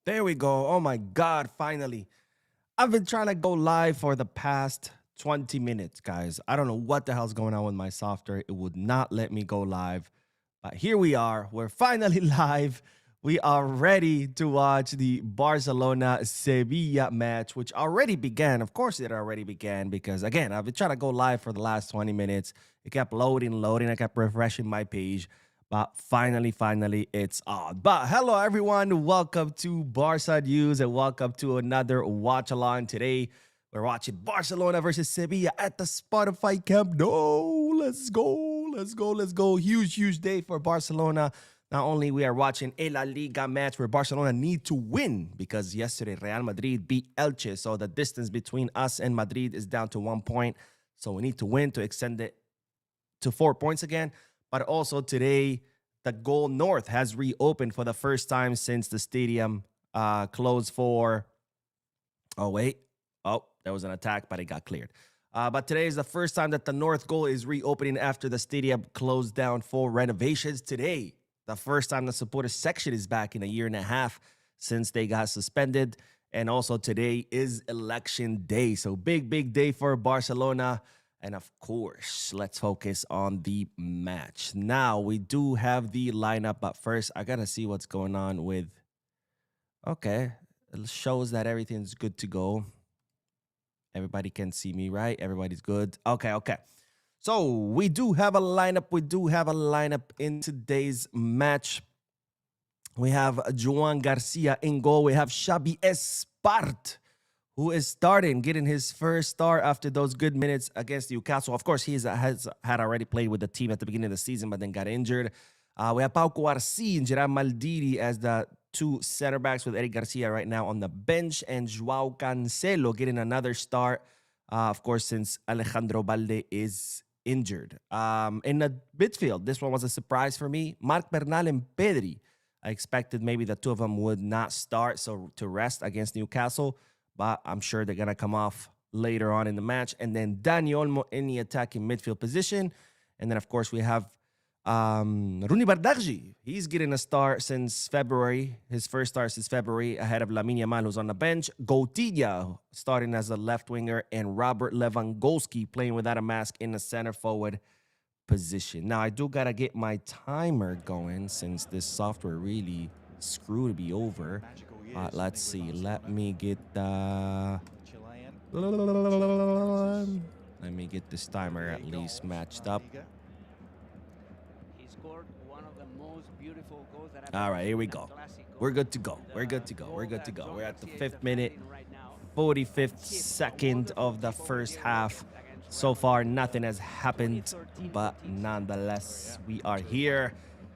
There we go. Oh my God, finally. I've been trying to go live for the past 20 minutes, guys. I don't know what the hell's going on with my software. It would not let me go live. But here we are. We're finally live. We are ready to watch the Barcelona Sevilla match, which already began. Of course, it already began because, again, I've been trying to go live for the last 20 minutes. It kept loading. I kept refreshing my page. But finally, it's on. But hello, everyone. Welcome to Barca News and welcome to another watch along. Today, we're watching Barcelona versus Sevilla at the Spotify Camp Nou. Let's go. Huge day for Barcelona. Not only we are watching a La Liga match where Barcelona need to win because yesterday Real Madrid beat Elche. So the distance between us and Madrid is down to 1 point. So we need to win to extend it to 4 points again. But also today, the Goal North has reopened for the first time since the stadium closed for... Oh, wait. Oh, there was an attack, but it got cleared. But today is the first time that the North Goal is reopening after the stadium closed down for renovations. Today, the first time the supporter section is back in a year and a half since they got suspended. And also today is election day. So big day for Barcelona. And of course, let's focus on the match. Now, we do have the lineup, but first, I got to see what's going on with... Okay, it shows that everything's good to go. Everybody can see me, right? Everybody's good. Okay. So, we do have a lineup. In today's match. We have Joan Garcia in goal. We have Xavi Espart, who is starting, getting his first start after those good minutes against Newcastle. Of course, he has had already played with the team at the beginning of the season, but then got injured. We have Pau Cuarsí and Gerard Maldini as the two center backs with Eric Garcia right now on the bench, and Joao Cancelo getting another start, of course, since Alejandro Balde is injured. In the midfield, this one was a surprise for me. Marc Bernal and Pedri. I expected maybe the two of them would not start, so to rest against Newcastle. But I'm sure they're going to come off later on in the match. And then Dani Olmo in the attacking midfield position. And then, of course, we have Rooney Bardghji. He's getting a start since February. His first start since February ahead of Lamine Yamal, who's on the bench. Goutilla starting as a left winger. And Robert Lewandowski playing without a mask in the center forward position. Now, I do got to get my timer going since this software really screwed me over. Let's see. Let me get this timer at least matched up. All right, here we go. We're good to go. We're at the 5th minute, 45th second of the first half. So far, nothing has happened, but nonetheless, we are here.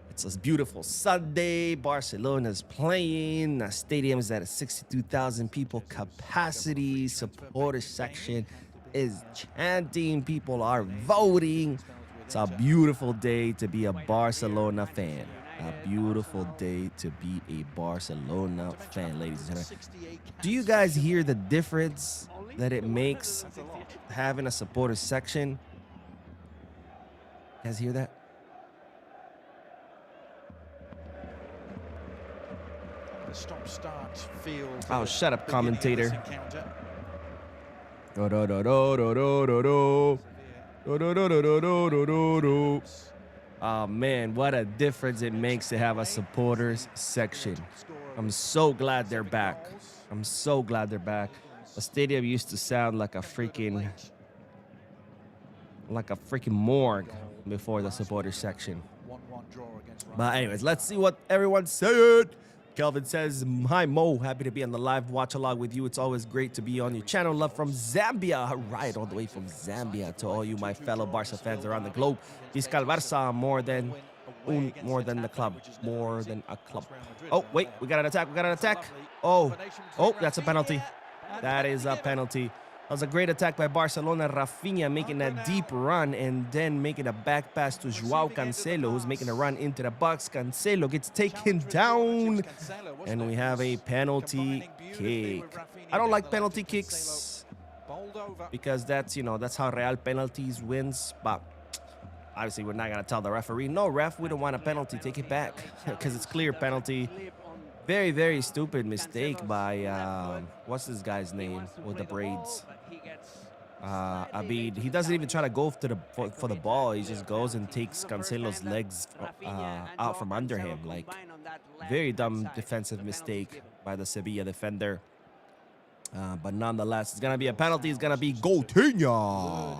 It's a beautiful Sunday. Barcelona's playing. The stadium is at a 62,000 people capacity. Supporter section is chanting. People are voting. It's a beautiful day to be a Barcelona fan. A beautiful day to be a Barcelona fan, ladies and gentlemen. Do you guys hear the difference that it makes having a supporter section? You guys hear that? Stop-start feel. Oh, shut up, commentator. Oh, man, what a difference it makes to have a supporters section. I'm so glad they're back. The stadium used to sound like a freaking morgue before the supporters section. But anyways, let's see what everyone said. Kelvin says, hi, Mo. Happy to be on the live watch along with you. It's always great to be on your channel. Love from Zambia. Right, all the way from Zambia to all you, my fellow Barca fans around the globe. Fiscal Barca, more than the club. More than a club. Oh, wait, we got an attack. Oh, that's a penalty. That is a penalty. That was a great attack by Barcelona. Rafinha making that deep run and then making a back pass to Joao Cancelo, who's making a run into the box. Cancelo gets taken down, and we have a penalty kick. I don't like penalty kicks because that's how Real penalties wins. But obviously, we're not going to tell the referee, no, ref, we don't want a penalty. Take it back because it's clear penalty. Very, very stupid mistake by what's this guy's name with the braids? I mean, he doesn't even try to go to the for the ball. He just goes and takes Cancelo's legs out from under him. Like, very dumb defensive mistake by the Sevilla defender. But nonetheless, it's gonna be a penalty. It's gonna be Coutinho.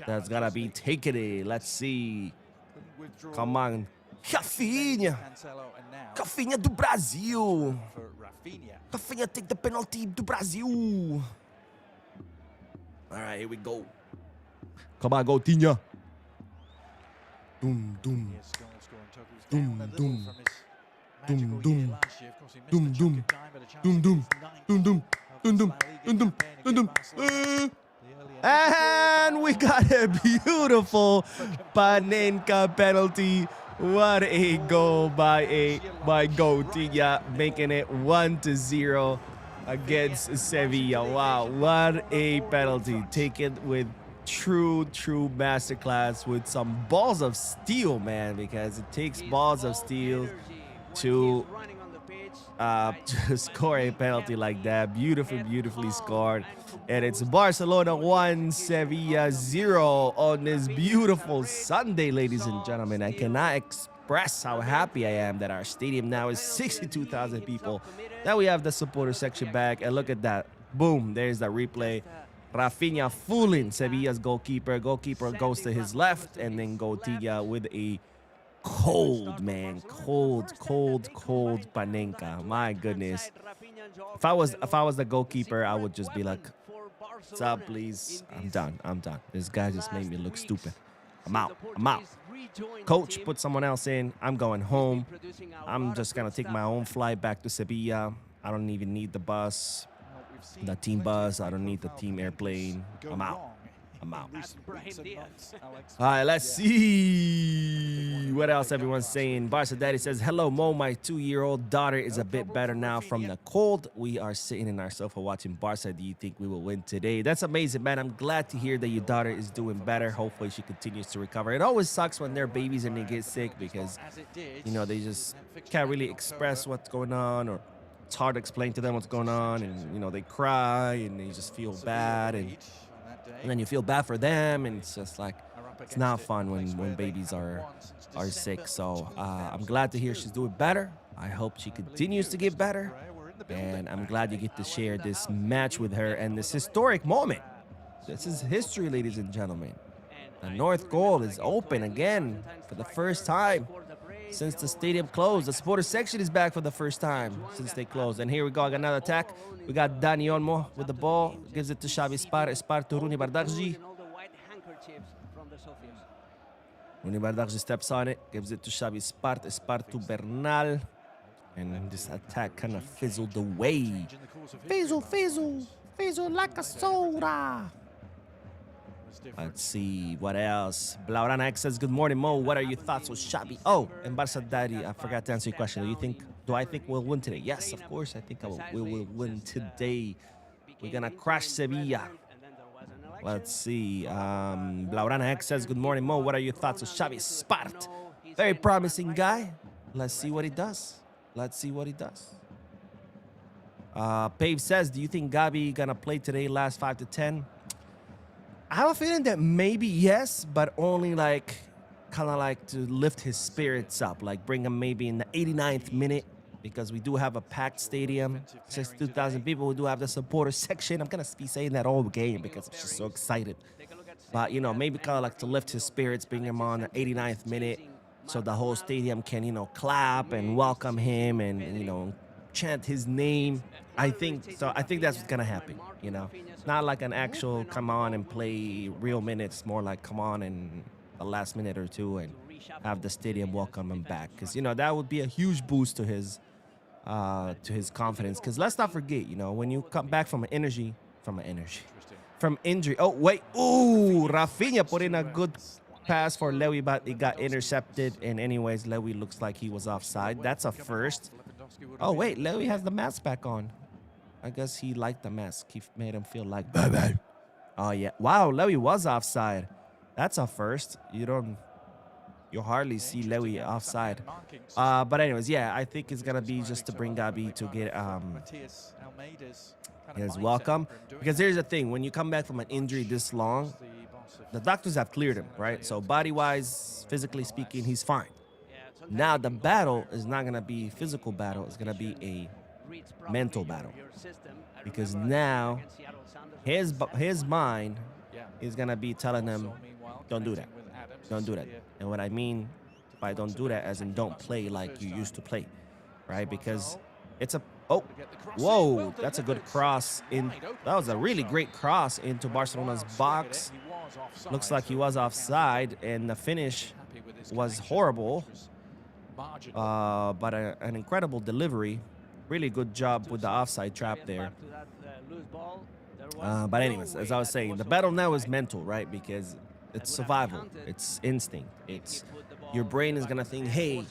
That's gonna be taken it. Let's see. Come on, Rafinha. Rafinha do Brasil. Rafinha take the penalty do Brasil. All right, here we go. Come on, Coutinho. Doom, doom. Doom, doom. Doom, doom. Doom, doom. Doom, doom. Doom, doom. Doom, doom. Doom, doom. Doom, doom. And we got a beautiful Panenka penalty. What a goal by Coutinho, making it 1-0 against Sevilla. Wow, what a penalty. Taken with true masterclass with some balls of steel, man, because it takes balls of steel to score a penalty like that. Beautifully scored. And it's Barcelona 1, Sevilla 0 on this beautiful Sunday, ladies and gentlemen. I cannot express how happy I am that our stadium now is 62,000 people. Now we have the supporter section back, and look at that. Boom, there's the replay. Rafinha fooling Sevilla's goalkeeper. Goalkeeper goes to his left, and then Coutinho with a cold Panenka. My goodness. If I was the goalkeeper, I would just be like, "What's up, please? I'm done. This guy just made me look stupid. I'm out. Coach, put someone else in. I'm going home. I'm just gonna take my own flight back to Sevilla. I don't even need the bus, the team bus. I don't need the team airplane. I'm out. All right, let's see what else everyone's saying. Barca Daddy says, hello, Mo. My 2-year-old daughter is a bit better now from the cold. We are sitting in our sofa watching Barca. Do you think we will win today? That's amazing, man. I'm glad to hear that your daughter is doing better. Hopefully she continues to recover. It always sucks when they're babies and they get sick because, you know, they just can't really express what's going on, or it's hard to explain to them what's going on, and, you know, they cry and they just feel bad, and then you feel bad for them, and it's just like, it's not fun when babies are sick. So I'm glad to hear she's doing better. I hope she continues to get better, and I'm glad you get to share this match with her and this historic moment. This is history, ladies and gentlemen. The North Goal is open again for the first time since the stadium closed. The supporter section is back for the first time since they closed. And here we go, another attack. We got Dani Olmo with the ball. Gives it to Xavi Spar to Rooney Bardakji. Rooney Bardakji steps on it. Gives it to Xavi Spar to Bernal. And this attack kind of fizzled away. Fizzle like a soda. Let's see what else. Blaurana X says, good morning, Mo. What are your thoughts on Xavi? Oh, and Barca Daddy, I forgot to answer your question. Do I think we'll win today? Yes, of course. I think we will win today. We're gonna crush Sevilla. Let's see. Blaurana X says, good morning, Mo. What are your thoughts on Xavi Spart? Very promising guy. Let's see what he does. Pave says, do you think Gavi gonna play today last 5 to 10? I have a feeling that maybe yes, but only like kind of like to lift his spirits up, like bring him maybe in the 89th minute, because we do have a packed stadium, 62,000 people. We do have the supporter section. I'm gonna be saying that all game because I'm just so excited. But you know, maybe kind of like to lift his spirits, bring him on the 89th minute, so the whole stadium can, you know, clap and welcome him and you know, chant his name. I think so. I think that's what's gonna happen. You know, not like an actual come on and play real minutes. More like come on in the last minute or two and have the stadium welcome him back. Because you know that would be a huge boost to his confidence. Because let's not forget, you know, when you come back from injury. Oh wait, ooh, Rafinha put in a good pass for Lewy, but it got intercepted. And anyways, Lewy looks like he was offside. That's a first. Oh wait, Lewy has the mask back on. I guess he liked the mask. He made him feel like baby. Oh yeah. Wow, Lewy was offside. That's a first. You you hardly see Lewy offside. But anyways, yeah, I think it's gonna be just to bring Gavi to get his welcome. Because here's the thing: when you come back from an injury this long, the doctors have cleared him, right? So body-wise, physically speaking, he's fine. Now the battle is not gonna be physical battle; it's gonna be a mental battle. Because now his mind is gonna be telling him, "Don't do that, don't do that." And what I mean by "don't do that," as in don't play like you used to play, right? Because it's a whoa, that's a good cross in. That was a really great cross into Barcelona's box. Looks like he was offside, and the finish was horrible. But an incredible delivery. Really good job with the offside trap there. But anyways, as I was saying, the battle now is mental, right? Because it's survival, it's instinct. It's your brain is gonna think, hey,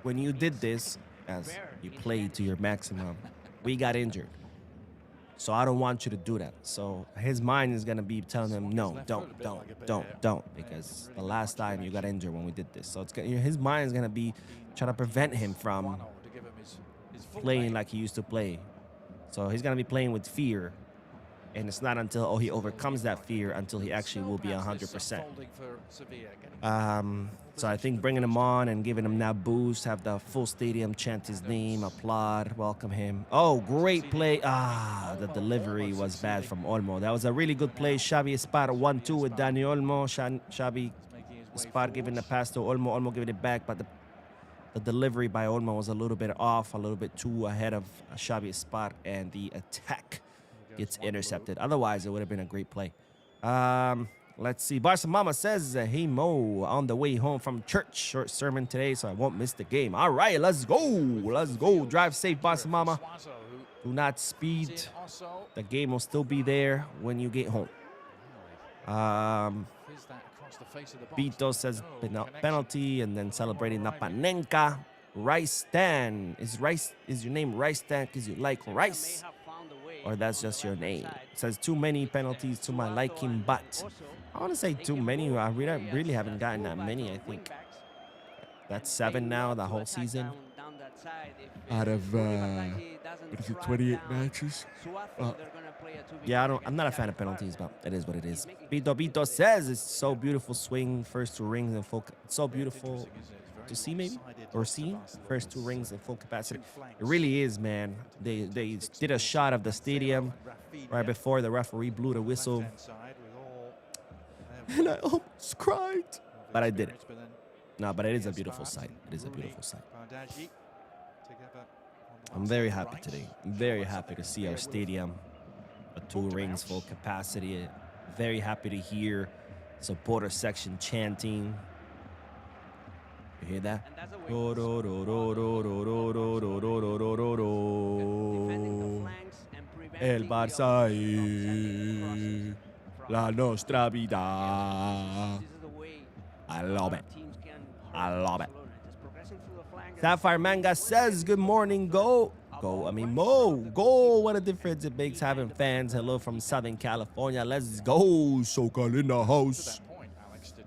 when you did this, as you played to your maximum, we got injured. So I don't want you to do that. So his mind is gonna be telling him, no, don't, because the last time you got injured when we did this. So his mind is gonna be trying to prevent him from playing like he used to play. So he's gonna be playing with fear, and it's not until he overcomes that fear until he actually will be 100%. So I think bringing him on and giving him that boost, have the full stadium chant his name, applaud, welcome him. Oh, great play. The delivery was bad from Olmo. That was a really good play. Xavi Espar 1-2 with Dani Olmo. Xavi Espar giving the pass to Olmo. Olmo giving it back, but the delivery by Olmo was a little bit off, a little bit too ahead of Xavi Espar, and the attack gets intercepted. Otherwise, it would have been a great play. Let's see. Barca Mama says, hey, Mo, on the way home from church. Short sermon today, so I won't miss the game. All right, let's go. Let's go. Drive safe, Barca Mama. Do not speed. The game will still be there when you get home. Vito says penalty, and then celebrating Napanenka. Rice Stan. Is your name Rice Stan because you like rice? Or that's just your name? It says too many penalties to my liking, but I want to say too many. I really haven't gotten that many. I think that's 7 now the whole season. Out of 28 matches. Yeah, I'm not a fan of penalties, but it is what it is. Vito says it's so beautiful. Swing first 2 rings in full. It's so beautiful to see, maybe, or see first 2 rings in full capacity. It really is, man. They did a shot of the stadium right before the referee blew the whistle, and I almost cried, but I didn't. No, but it is a beautiful sight. It is a beautiful sight. I'm very happy today. I'm very happy to see our stadium, a 2 rings full capacity. Very happy to hear supporter section chanting. You hear that? El Barça es la nostra vida. I love it. I love it. Sapphire Manga says, good morning, Mo. What a difference it makes having fans. Hello from Southern California. Let's go. SoCal in the house.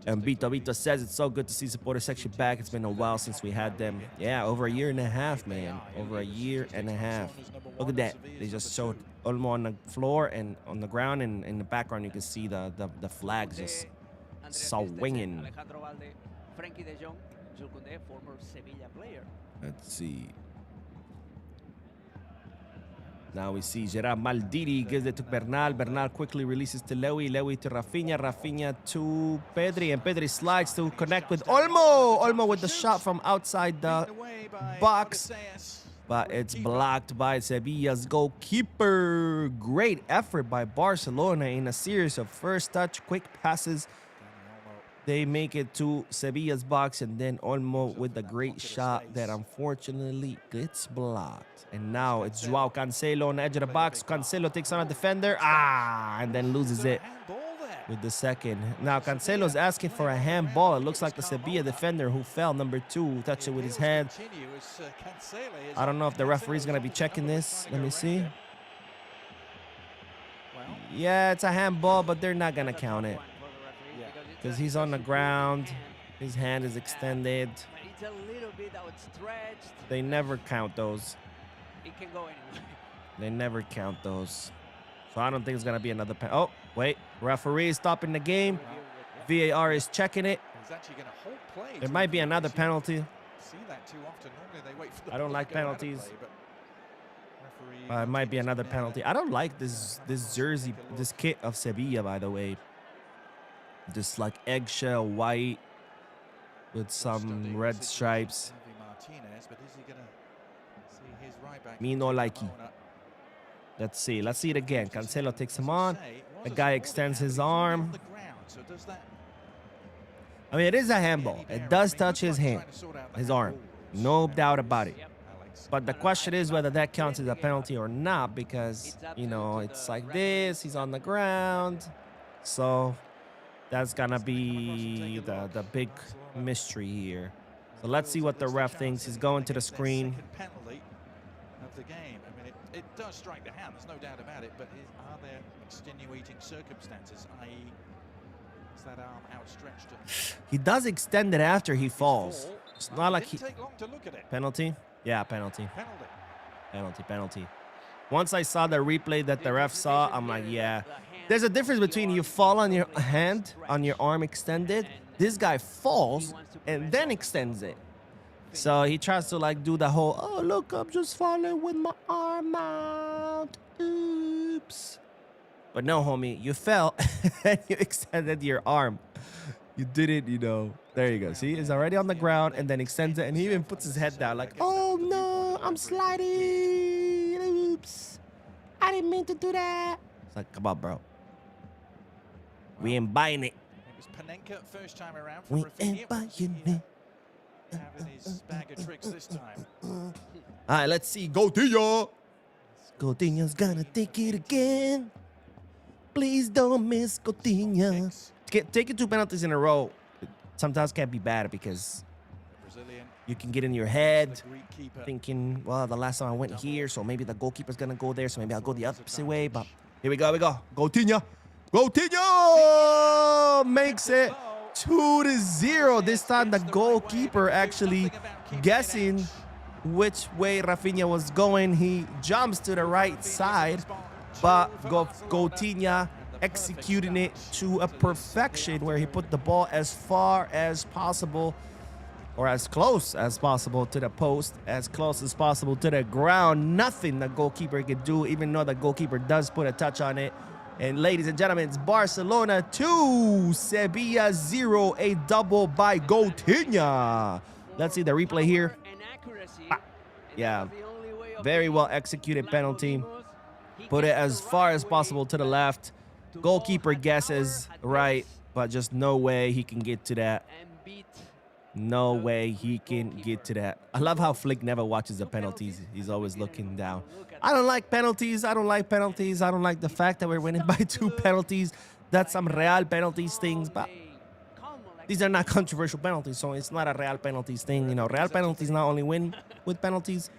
And Vito says it's so good to see supporter section back. It's been a while since we had them. Yeah, over a year and a half, man. Over a year and a half. Look at that. They just showed Olmo on the floor and on the ground, and in the background you can see the flags just swinging. Let's see. Now we see Gerard Maldini gives it to Bernal. Bernal quickly releases to Lewy. Lewy to Rafinha. Rafinha to Pedri. And Pedri slides to connect with Olmo. Olmo with the shot from outside the box. But it's blocked by Sevilla's goalkeeper. Great effort by Barcelona in a series of first touch, quick passes. They make it to Sevilla's box, and then Olmo with the great shot that unfortunately gets blocked. And now it's Joao Cancelo on the edge of the box. Cancelo takes on a defender. And then loses it with the second. Now Cancelo's asking for a handball. It looks like the Sevilla defender who fell, number 2, touched it with his hand. I don't know if the referee's going to be checking this. Let me see. Yeah, it's a handball, but they're not going to count it, because he's on the ground. His hand is extended. It's a little bit outstretched. They never count those. It can go anywhere. They never count those. So I don't think it's going to be another penalty. Oh, wait. Referee is stopping the game. VAR is checking it. He's actually going to hold play. There might be another penalty. See that too often. Normally they wait for the I don't ball like to go out of penalties. play, but referee It might be continues another to penalty. I don't like this jersey, this kit of Sevilla, by the way. This like eggshell white with some red stripes. Martinez, but is he going to see his right back? Me no likey. Let's see. Let's see it again. Cancelo takes him on. The guy extends his arm. I mean, it is a handball. It does touch his hand, his arm. No doubt about it. But the question is whether that counts as a penalty or not, because, you know, it's like this. He's on the ground. So that's going to be the big mystery here. So let's see what the ref thinks. He's going to the screen. Of the game. I mean, it does strike the hand, there's no doubt about it, but are there extenuating circumstances, i.e. is that arm outstretched? He does extend it after he falls. It's not like he... Take long to look at it. Penalty? Yeah, penalty. Penalty. Penalty. Once I saw the replay that the ref saw, I'm like, yeah. There's a difference between you fall on your hand, on your arm extended. This guy falls and then extends it. So he tries to like do the whole, oh, look, I'm just falling with my arm out. Oops. But no, homie, you fell and you extended your arm. You did it, you know. There you go. See, he's already on the ground and then extends it. And he even puts his head down like, oh, no, I'm sliding. Oops. I didn't mean to do that. It's like, come on, bro. We ain't buying it. It was Panenka first time around for We Rafinha, ain't but buying it. having his bag of tricks this time. All right, let's see. Coutinho. Coutinho's gonna take it again. Please don't miss Coutinho. Taking 2 penalties in a row sometimes can't be bad because Brazilian, you can get in your head the Greek keeper. thinking, well, the last time I went here, so maybe the goalkeeper's gonna go there, so maybe I'll go the opposite way. But here we go. Coutinho. Coutinho makes it 2-0. This time the goalkeeper actually guessing which way Rafinha was going. He jumps to the right side, but Coutinho executing it to a perfection where he put the ball as far as possible or as close as possible to the post, as close as possible to the ground. Nothing the goalkeeper could do, even though the goalkeeper does put a touch on it. And ladies and gentlemen, it's Barcelona 2, Sevilla 0, a double by Coutinho. Let's see the replay here. Yeah, very well executed penalty. Put it as far as possible to the left. Goalkeeper guesses right, but just no way he can get to that. No way he can get to that. I love how Flick never watches the penalties. He's always looking down. I don't like penalties. I don't like the fact that we're winning by 2 penalties. That's some Real penalties things, but these are not controversial penalties, so it's not a Real penalties thing. You know, Real penalties not only win with penalties,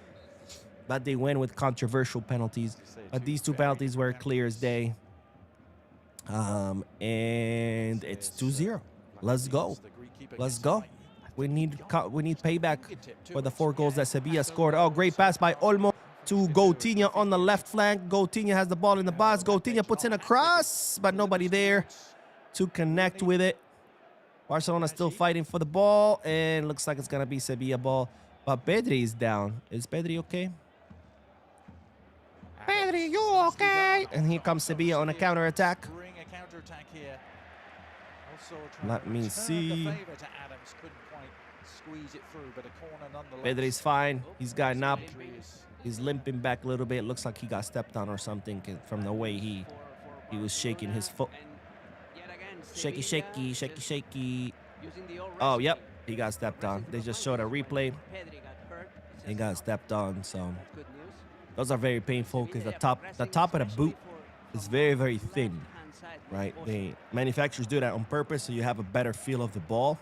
but they win with controversial penalties. But these 2 penalties were clear as day. And it's 2-0. Let's go. Let's go. We need payback for the 4 goals that Sevilla scored. Oh, great pass by Olmo to Coutinho on the left flank. Coutinho has the ball in the box. Coutinho puts in a cross, but nobody there to connect with it. Barcelona still fighting for the ball, and looks like it's going to be Sevilla ball. But Pedri is down. Is Pedri okay? Pedri, you okay? And here comes Sevilla on a counter-attack. Let me see. Pedri's fine. He's gotten up. He's limping back a little bit. Looks like he got stepped on or something from the way he was shaking his foot. Shaky, shaky, shaky, shaky. Oh, yep. He got stepped on. They just showed a replay. He got stepped on, so those are very painful because the top of the boot is very, very thin, right? The manufacturers do that on purpose so you have a better feel of the ball.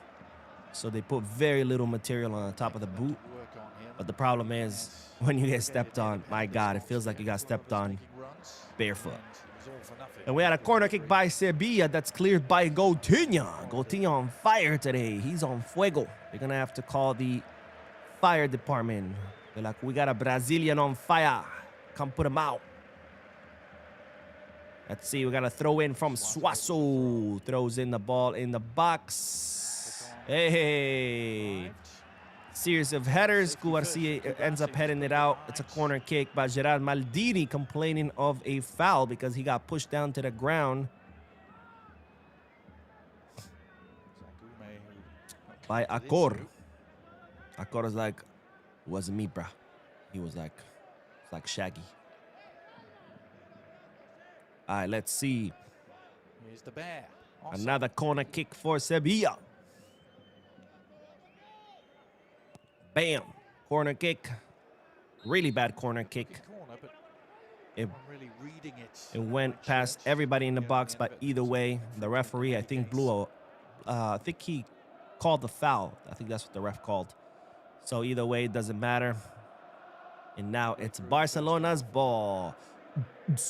So they put very little material on the top of the boot. But the problem is when you get stepped on, my God, it feels like you got stepped on barefoot. was all for nothing. And we had a corner kick by Sevilla that's cleared by Coutinho. Coutinho on fire today. He's on fuego. They're going to have to call the fire department. They're like, we got a Brazilian on fire. Come put him out. Let's see. We got a throw in from Suazo. Throws in the ball in the box. Hey. Series of headers. Cuarcia ends up heading it out. It's a corner kick by Gerard Maldini, complaining of a foul because he got pushed down to the ground by Acor. Acor is like, wasn't me, bruh. He was like, it's like Shaggy. All right, let's see. Here's the bear. Awesome. Another corner kick for Sevilla. Bam. Corner kick. Really bad corner kick. Corner, but It, really reading it went past everybody in the box, but either way, the referee, I think, blew a... I think he called the foul. I think that's what the ref called. So either way, it doesn't matter. And now it's Barcelona's ball. The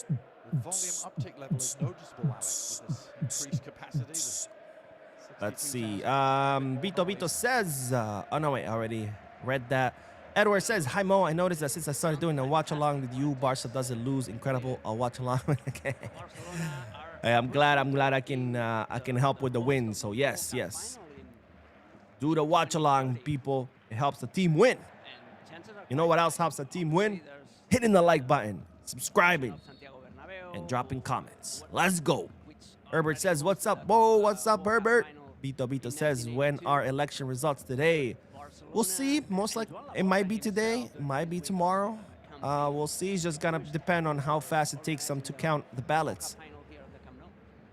volume uptick level is noticeable, Alex, with this increased capacity. Let's see. Vito says... oh, no, wait. I already read that. Edward says, hi, Mo. I noticed that since I started doing a watch-along with you, Barca doesn't lose. Incredible. I'll watch along. Okay. Hey, I'm glad I can help with the win. So, yes. Do the watch-along, people. It helps the team win. You know what else helps the team win? Hitting the like button, subscribing, and dropping comments. Let's go. Herbert says, what's up, Bo? What's up, Herbert? Vito says, when are election results today? We'll see. Most likely, it might be today. It might be tomorrow. We'll see. It's just going to depend on how fast it takes them to count the ballots.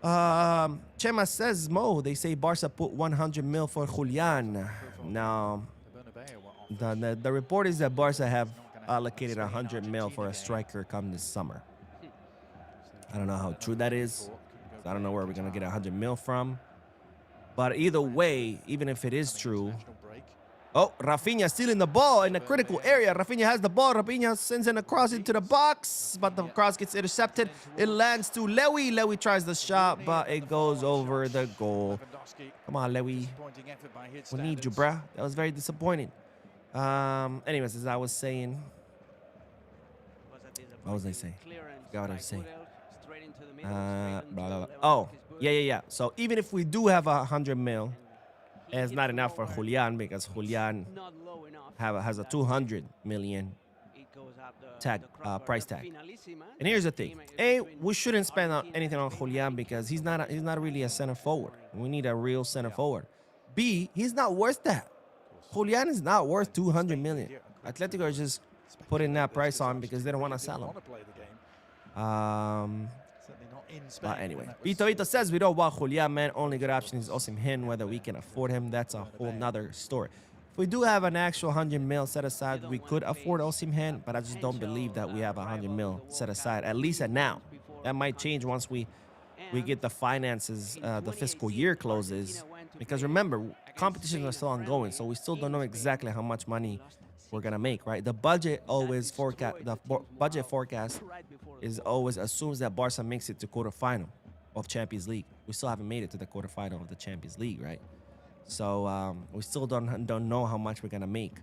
Chema says, Mo, they say Barca put 100 mil for Julian. Now, the report is that Barca have allocated 100 mil for a striker come this summer. I don't know how true that is. I don't know where we're going to get 100 mil from. But either way, even if it is true... Oh, Rafinha stealing the ball in a critical area. Rafinha has the ball. Rafinha sends in a cross into the box, but the cross gets intercepted. It lands to Lewy. Lewy tries the shot, but it goes over the goal. Come on, Lewy. We need you, bruh. That was very disappointing. Anyways, as I was saying... What was I saying? I forgot what I was saying. Blah, blah, blah. Oh, yeah. So even if we do have 100 mil, and it's not enough for Julian because Julian has a 200 million price tag. And here's the thing: A, we shouldn't spend anything on Julian because he's not really a center forward. We need a real center forward. B, he's not worth that. Julian is not worth 200 million. Atletico is just putting that price on because they don't want to sell him. But anyway, Vito says we don't want Julian, man. Only good option is Osimhen. Whether we can afford him, that's a whole nother story. If we do have an actual 100 mil set aside, we could afford Osimhen, but I just don't believe that we have 100 mil set aside, at least at now. That might change once we get the finances, the fiscal year closes. Because remember, competitions are still ongoing, so we still don't know exactly how much money we're gonna make, right? The budget always budget forecast is always assumes that Barca makes it to quarterfinal of Champions League. We still haven't made it to the quarterfinal of the Champions League, right? So we still don't know how much we're gonna make.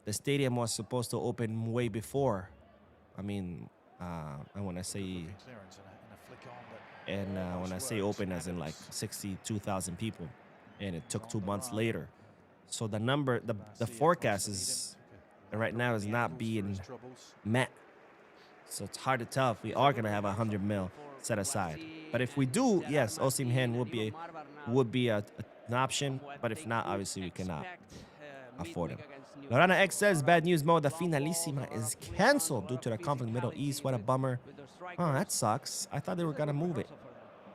The stadium was supposed to open way before. I mean, and when I say open, as in like 62,000 people, and it took 2 months later. So the number, the forecast is. Right now is not being met. So it's hard to tell if we are going to have 100 mil set aside. But if we do, yes, Osimhen would be an option. But if not, obviously we cannot afford him. Lorana X says, bad news, Mo. The Finalissima is canceled due to the conflict in the Middle East. What a bummer. Oh, that sucks. I thought they were going to move it.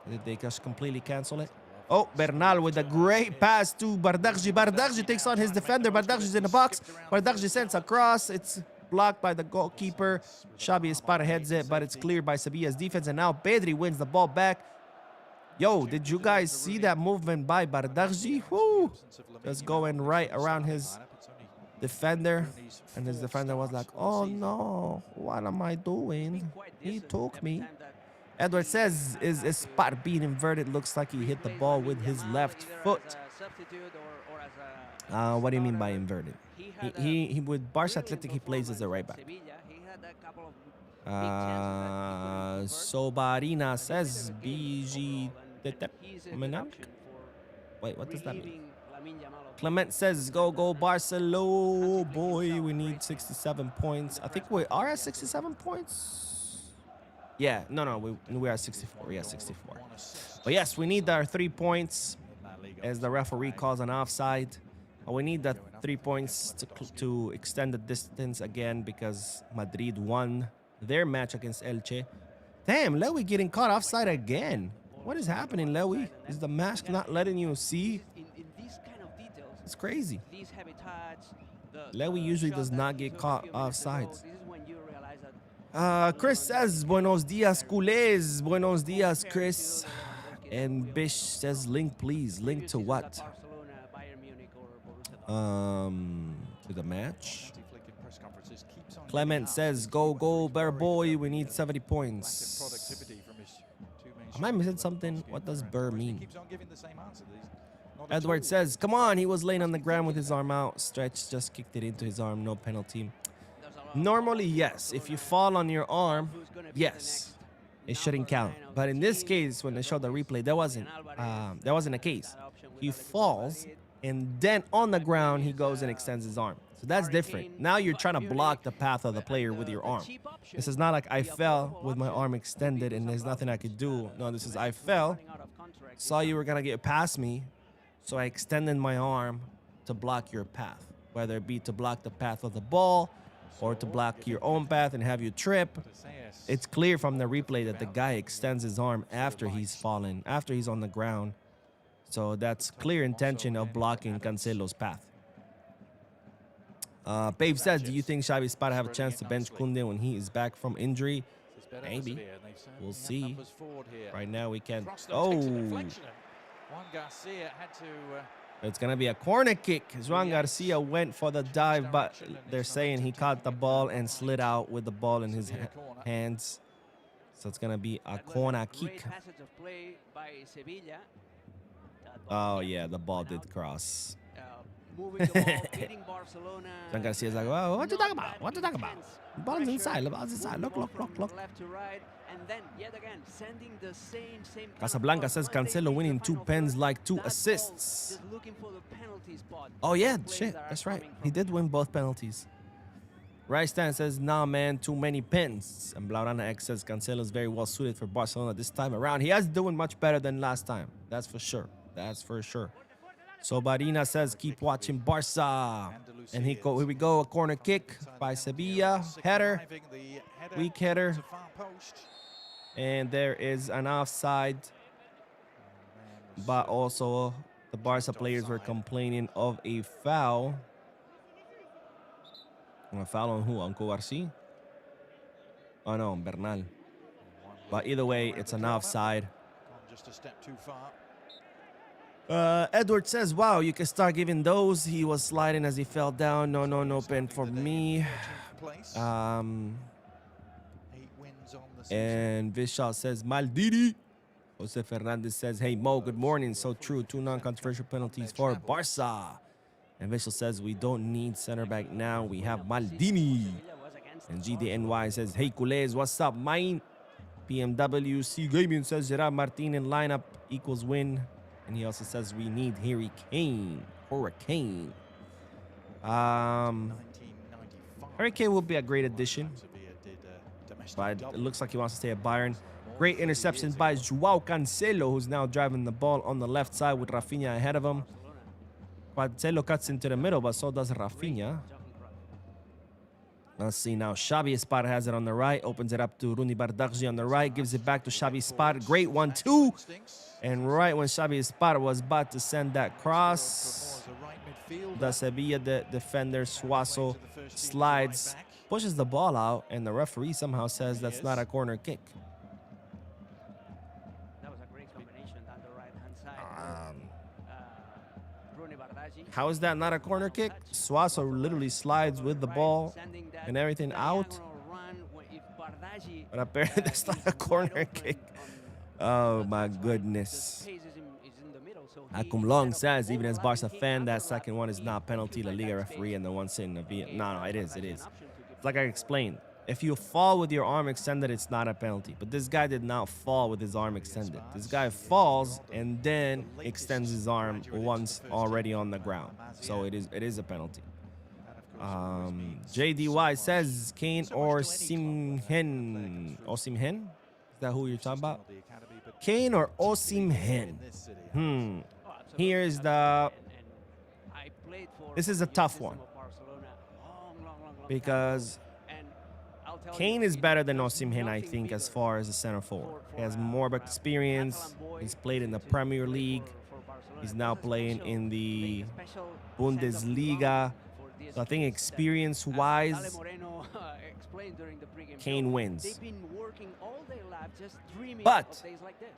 Did they just completely cancel it? Oh, Bernal with a great pass to Bardakji. Bardakji takes on his defender. Bardakji's in the box. Bardakji sends a cross. It's blocked by the goalkeeper. Xabi Esparra heads it, but it's cleared by Sevilla's defense. And now Pedri wins the ball back. Yo, did you guys see that movement by Bardakji? Woo! Just going right around his defender. And his defender was like, oh no, what am I doing? He took me. Edward says, is Spar being inverted? Looks like he hit the ball with his left foot. What do you mean by inverted? He with Barca Athletic, he plays as a right back. Sobarina says, BG. Wait, what does that mean? Clement says, go Barcelona, boy, we need 67 points. I think we are at 67 points. Yeah, no, we are at 64. We are 64. But yes, we need our 3 points as the referee calls an offside. We need that 3 points to extend the distance again because Madrid won their match against Elche. Damn, Lewy getting caught offside again. What is happening, Lewy? Is the mask not letting you see? It's crazy. Lewy usually does not get caught offside. Chris says, buenos dias, culés. Buenos dias, Chris. And Bish says, link, please. Link to what? To the match. Clement says, go, bear boy. We need 70 points. Am I missing something? What does Burr mean? Edward says, come on, he was laying on the ground with his arm out. Stretch just kicked it into his arm. No penalty. Normally, yes. If you fall on your arm, yes. It shouldn't count. But in this case, when they showed the replay, there wasn't a case. He falls, and then on the ground, he goes and extends his arm. So that's different. Now you're trying to block the path of the player with your arm. This is not like I fell with my arm extended and there's nothing I could do. No, this is I fell, saw you were going to get past me, so I extended my arm to block your path, whether it be to block the path of the ball or to block your own path and have you trip. It's clear from the replay that the guy extends his arm after he's fallen, after he's on the ground. So that's clear intention of blocking Cancelo's path. Babe says, do you think Xavi Spada have a chance to bench Koundé when he is back from injury? Maybe. We'll see. Right now we can't. Oh. It's going to be a corner kick. Juan Garcia went for the dive, but they're saying he caught the ball and slid out with the ball in his hands. So it's going to be a corner kick. Oh, yeah, the ball did cross. Juan Garcia's like, oh, what you talking about? What you talking about? The ball's inside. The ball's inside. Look. Casablanca says Cancelo winning 2 pens like 2 assists. Oh, yeah, shit. That's right. He did win both penalties. Right Stan says, nah, man, too many pens. And Blaurana X says Cancelo is very well suited for Barcelona this time around. He is doing much better than last time. That's for sure. That's for sure. So Barina says, keep watching Barca. And here we go, a corner kick by Sevilla. Header, weak header. And there is an offside. But also, the Barca players were complaining of a foul. A foul on who? On Covarci? Oh, no, Bernal. But either way, it's an offside. Just a step too far. Edward says, wow, you can start giving those. He was sliding as he fell down. No pen for me. And Vishal says, Maldini. Jose Fernandez says, hey, Mo, good morning. So true. 2 non-controversial penalties for Barca. And Vishal says, we don't need center back now. We have Maldini. And GDNY says, hey, culés, what's up, mine? PMWC Gaming says, Gerard Martin in lineup equals win. And he also says we need Hurricane. Hurricane will be a great addition. But it looks like he wants to stay at Bayern. Great interception by Joao Cancelo, who's now driving the ball on the left side with Rafinha ahead of him. Cancelo cuts into the middle, but so does Rafinha. Let's see now. Xavi Spar has it on the right. Opens it up to Rooney Bardakji on the right. Gives it back to Xavi Spar. Great 1-2. And right when Xavi Spar was about to send that cross, the Sevilla defender Suazo slides, pushes the ball out, and the referee somehow says that's not a corner kick. That was a great combination down the right-hand side. How is that not a corner kick? Suazo literally slides with the ball and everything out. flashy. But apparently that's not He's a wide corner open kick. on Oh that my touchline. The goodness. space is in the middle, so he, Watchalong instead of says, even as overlapping, Barca he fan, that underlapped. second one is He not penalty. La occupied Liga that referee space and the one sitting in the and V. gave No, it is. Barca It an is. option to keep It's like the I ball. explained. If you fall with your arm extended, it's not a penalty. But this guy did not fall with his arm extended. This guy falls and then extends his arm once already on the ground. So it is a penalty. JDY says Kane or Osimhen. Osimhen? Is that who you're talking about? Kane or Osimhen? Oh, absolutely, Here's the... absolutely. And I played for This is the a tough system one. of Barcelona long Because time. And I'll tell Kane you, is better than there's Osimhen, I nothing think, as bigger far as a center forward. He has more for a experience. Catalan boy He's played in the to Premier play League. for Barcelona. He's There's now a playing special- in the make a special sense of Bundesliga. belonging for these So I think kids that, experience-wise, Dale Moreno explained during the pregame Kane show, wins. They've been working all their life just dreaming But- of days like this.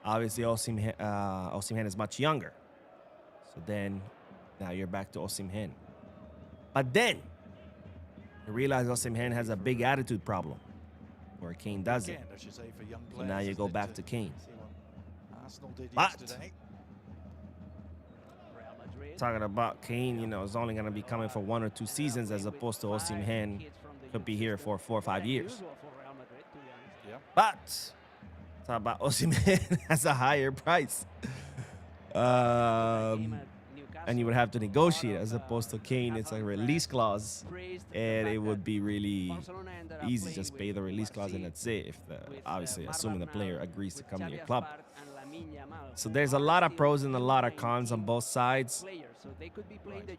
obviously Osimhen is much younger. So then, now you're back to Osimhen. But then, you realize Osimhen has a big attitude problem, where Kane doesn't. So now you go back to Kane. But- Real Madrid, Talking about Kane, you know, is only going to be coming for 1 or 2 seasons, as opposed to Osimhen could be here for 4 or 5 years. unusual for Real Madrid, to be honest. But talk about Osimhen has a higher price. And you would have to negotiate, as opposed to Kane, it's a release clause, and it would be really easy. Just pay the release clause and that's it. If obviously, assuming the player agrees to come to your club. So there's a lot of pros and a lot of cons on both sides.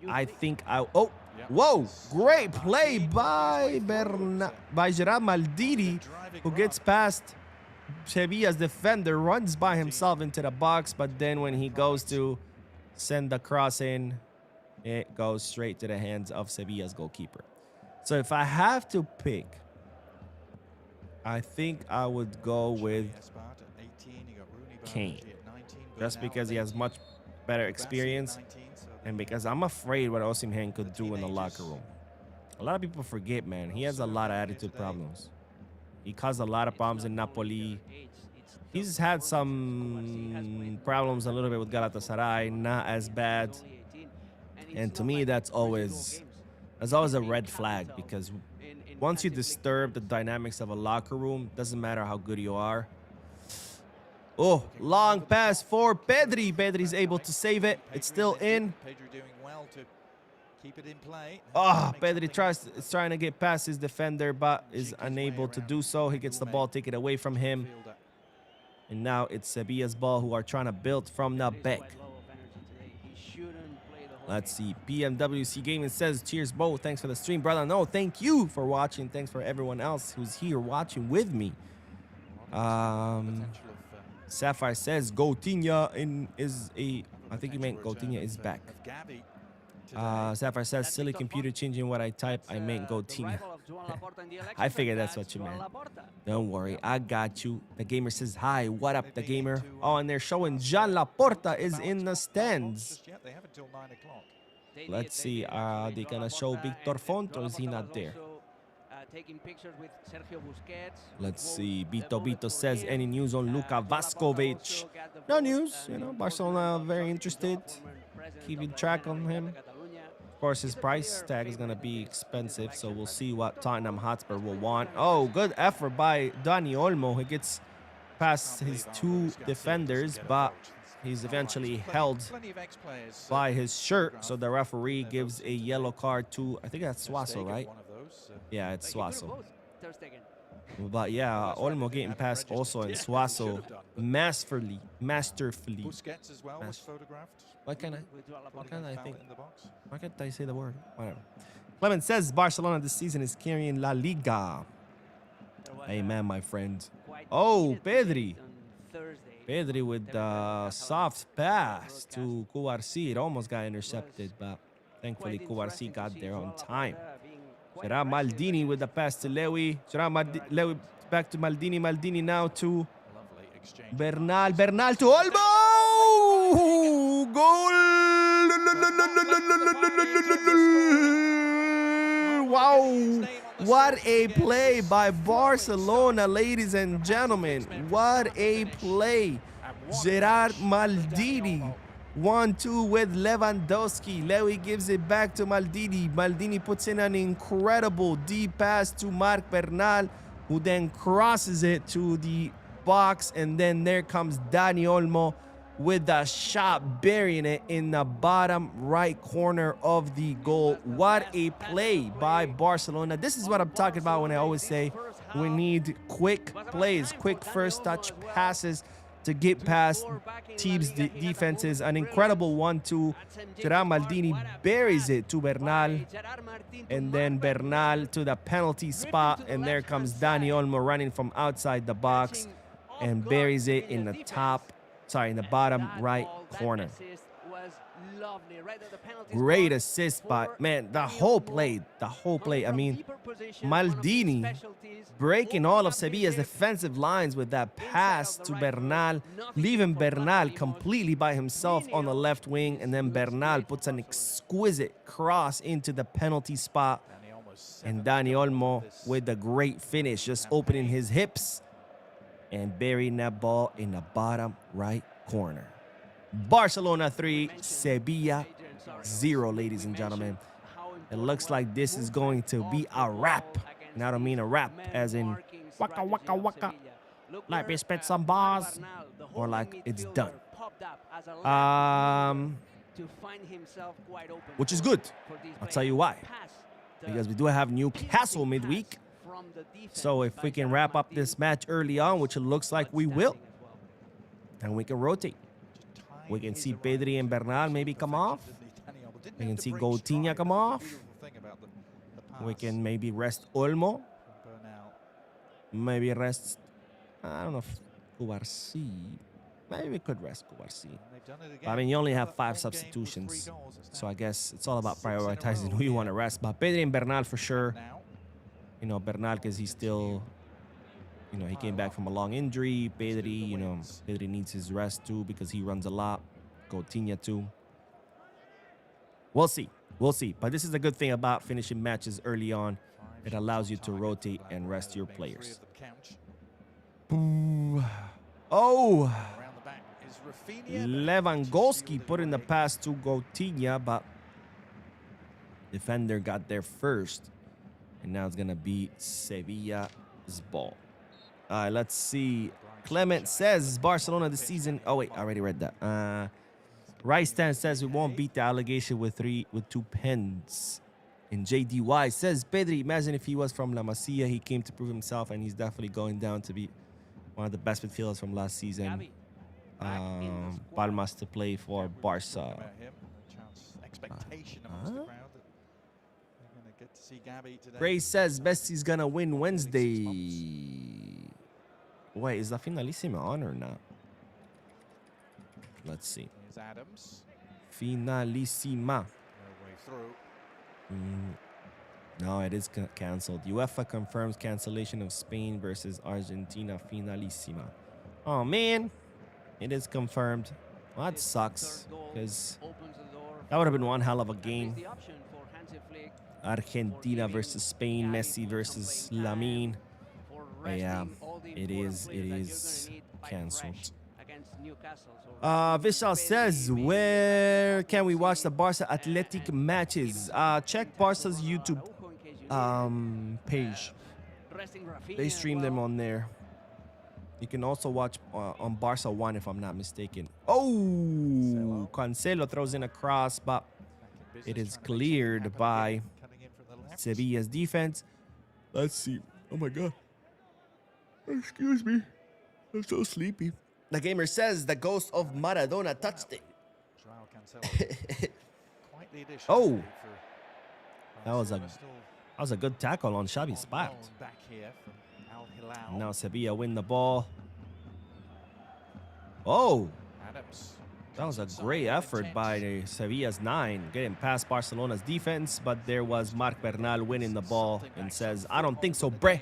I think oh, whoa, great play by Gerard Maldini, who gets past Sevilla's defender, runs by himself into the box, but then when he goes to send the cross in, it goes straight to the hands of Sevilla's goalkeeper. So if I have to pick, I think I would go with Kane, just because he has much better experience and because I'm afraid what Osimhen could do in the locker room. A lot of people forget, man, he has a lot of attitude problems. He caused a lot of problems in Napoli. He's had some problems a little bit with Galatasaray, not as bad. And to me, that's always a red flag, because once you disturb the dynamics of a locker room, doesn't matter how good you are. Oh, long pass for Pedri. Pedri's able to save it. It's still in. Pedri doing well to keep it in play. Oh, Pedri is trying to get past his defender, but is unable to do so. He gets the ball taken away from him. And now it's Sevilla's ball, who are trying to build from the back. Let's see. PMWC Gaming says, cheers, Bo. Thanks for the stream, brother. No, thank you for watching. Thanks for everyone else who's here watching with me. Sapphire says, Coutinho I think you meant Coutinho is back. Sapphire says, silly computer changing what I type. I meant Coutinho. I figured that's what you meant. Don't worry, I got you. The gamer says, hi, what up, the gamer? Oh, and they're showing Jean Laporta is in the stands. Let's see, are they gonna show Victor Font, or is he not there? Let's see. Vito says, any news on Luka Vaskovic? No news. You know, Barcelona very interested. Keeping track on him. Of course, his price tag is going to be expensive, so we'll see what Tottenham Hotspur will want. Oh, good effort by Dani Olmo. He gets past his 2 defenders, but he's eventually held by his shirt, so the referee gives a yellow card to, I think that's Suazo, right? Yeah, it's Suazo. But yeah, Olmo getting past also, and Suazo masterfully. Busquets as well was photographed. Why can't I think? Why can't I say the word? Whatever. Clement says Barcelona this season is carrying La Liga. Amen, my friend. Oh, Pedri. Pedri with the soft pass to Cubarsí. It almost got intercepted, but thankfully Cubarsí got there on time. Gerard Maldini with the pass to Lewy. Lewy back to Maldini. Maldini now to Bernal. Bernal to Olmo! Goal! Wow! What a play by Barcelona, ladies and gentlemen. What a play. Gerard Maldini. 1-2 with Lewandowski. Lewy gives it back to Maldini. Maldini puts in an incredible deep pass to Marc Bernal, who then crosses it to the box. And then there comes Dani Olmo with the shot, burying it in the bottom right corner of the goal. What a play by Barcelona. This is what I'm talking about when I always say we need quick plays, quick first touch passes to get past teams' defenses. An incredible 1-2. Gerard Maldini buries it to Bernal, and then Bernal to the penalty spot, and there comes Dani Olmo running from outside the box and buries it in the in the bottom right corner. Great assist, but man, the whole play. I mean, Maldini breaking all of Sevilla's defensive lines with that pass to Bernal, leaving Bernal completely by himself on the left wing, and then Bernal puts an exquisite cross into the penalty spot, and Dani Olmo with the great finish, just opening his hips and burying that ball in the bottom right corner. Barcelona 3, Sevilla 0, ladies and gentlemen. It looks like this is going to be a wrap. And I don't mean a wrap as in waka waka waka, like we spit some bars, or like it's done. Which is good. I'll tell you why. Because we do have Newcastle midweek. So if we can wrap up this match early on, which it looks like we will, then we can rotate. We can see Pedri and Bernal maybe come off. We can see Coutinho come off. We can maybe rest Olmo. Maybe rest, I don't know, if Cubarsí. Maybe we could rest Cubarsí. I mean, you only have 5 substitutions. So I guess it's all about prioritizing who you want to rest. But Pedri and Bernal for sure. You know, Bernal because he's still, you know, he came back from a long injury. Pedri, you know, Pedri needs his rest too because he runs a lot. Coutinho too. We'll see. We'll see. But this is a good thing about finishing matches early on. It allows you to rotate and rest your players. Oh! Lewandowski put in the pass to Coutinho, but defender got there first. And now it's going to be Sevilla's ball. All right, let's see. Clement says Barcelona this season. Oh, wait, I already read that. Rice Stan says we won't beat the allegation with 2 pens. And JDY says, Pedri, imagine if he was from La Masia. He came to prove himself, and he's definitely going down to be one of the best midfielders from last season. Palmas to play for Barca. Gray says Bessie's gonna win Wednesday. Wait, is La Finalissima on or not? Let's see. Finalissima. No, it is canceled. UEFA confirms cancellation of Spain versus Argentina Finalissima. Oh man, it is confirmed. Well, that sucks because that would have been one hell of a game. Argentina versus Spain, Messi versus Lamine. But yeah, it is canceled. Vishal says, where can we watch the Barca Athletic matches? Check Barca's YouTube page. They stream them on there. You can also watch on Barca 1 if I'm not mistaken. Oh, Cancelo throws in a cross, but it is cleared by Sevilla's defense. Let's see. Oh my God. Excuse me. I'm so sleepy. The gamer says the ghost of Maradona touched it. Oh, that was a good tackle on Xavi's spot. Now Sevilla win the ball. Oh, that was a great effort by Sevilla's 9, getting past Barcelona's defense. But there was Marc Bernal winning the ball and says, "I don't think so, bre.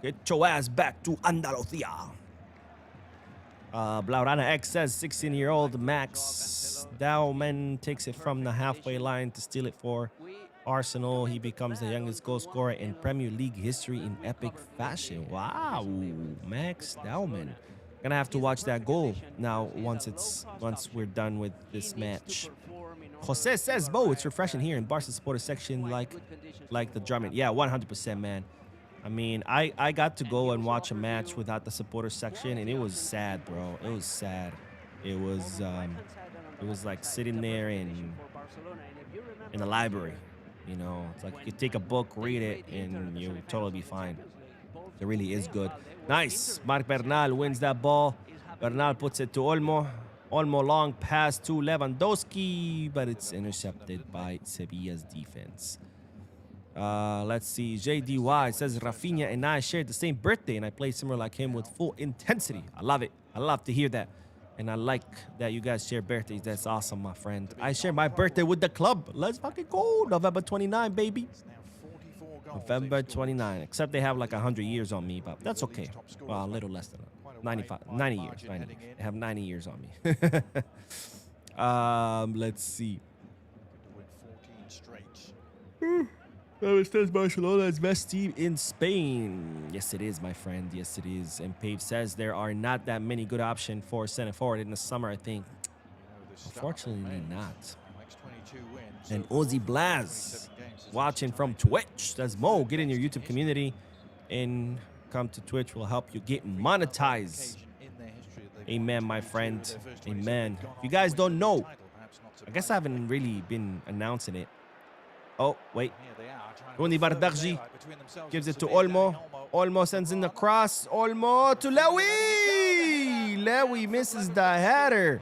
Get your ass back to Andalusia." Blaurana X says 16-year-old Max Dauman takes it from the halfway line to steal it for Arsenal. He becomes the youngest goal scorer in Premier League history in epic fashion. Wow, Max Dowman. Gonna have to watch that goal now once we're done with this match. Jose says, Bo, it's refreshing here in Barca supporter section like the Drummond. Yeah, 100%, man. I mean, I got to go and watch a match without the supporter section, and it was sad, bro. It was sad. It was like sitting there in the library. You know, it's like you could take a book, read it, and you'll totally be fine. It really is good. Nice. Marc Bernal wins that ball. Bernal puts it to Olmo. Olmo long pass to Lewandowski, but it's intercepted by Sevilla's defense. Let's see. JDY says Rafinha and I shared the same birthday, and I play similar like him with full intensity. I love it. I love to hear that. And I like that you guys share birthdays. That's awesome, my friend. I share my birthday with the club. Let's fucking go. November 29, baby. November 29. Except they have like 100 years on me, but that's okay. Well, a little less than that. 90 years. They have 90 years on me. Let's see. It says Barcelona is best team in Spain. Yes, it is, my friend. Yes, it is. And Pave says there are not that many good options for center forward in the summer, I think. Unfortunately, not. And Ozzy Blaz watching from Twitch. That's Mo. Get in your YouTube community and come to Twitch. Will help you get monetized. Amen, my friend. Amen. If you guys don't know, I guess I haven't really been announcing it. Oh, wait. Rooney Bardaghji gives it to Olmo. Olmo sends in the cross. Olmo to Lewy. Lewy misses the header.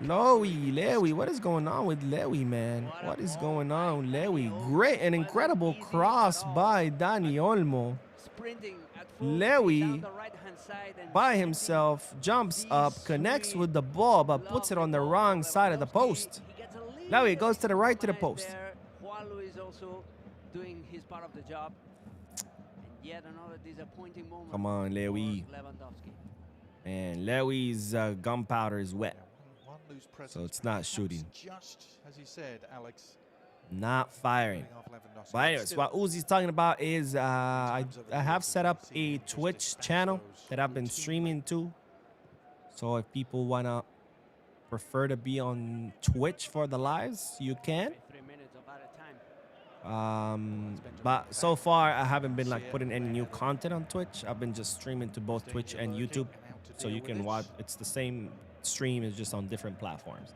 Lewy. What is going on with Lewy, man? What is going on with Lewy? Great and incredible cross by Dani Olmo. Lewy by himself jumps up, connects with the ball, but puts it on the wrong side of the post. Lewy goes to the right to the post. Doing his part of the job. And yet another disappointing moment. Come on, Lewy. And Lewy's gunpowder is wet, so it's not shooting. Just as he said, Alex. Not firing. But anyways, what Uzi's talking about is I have set up a Twitch channel that I've been streaming to. So if people wanna prefer to be on Twitch for the lives, you can. But so far I haven't been like putting any new content on Twitch. I've been just streaming to both Twitch and YouTube, so you can watch. It's the same stream, it's just on different platforms.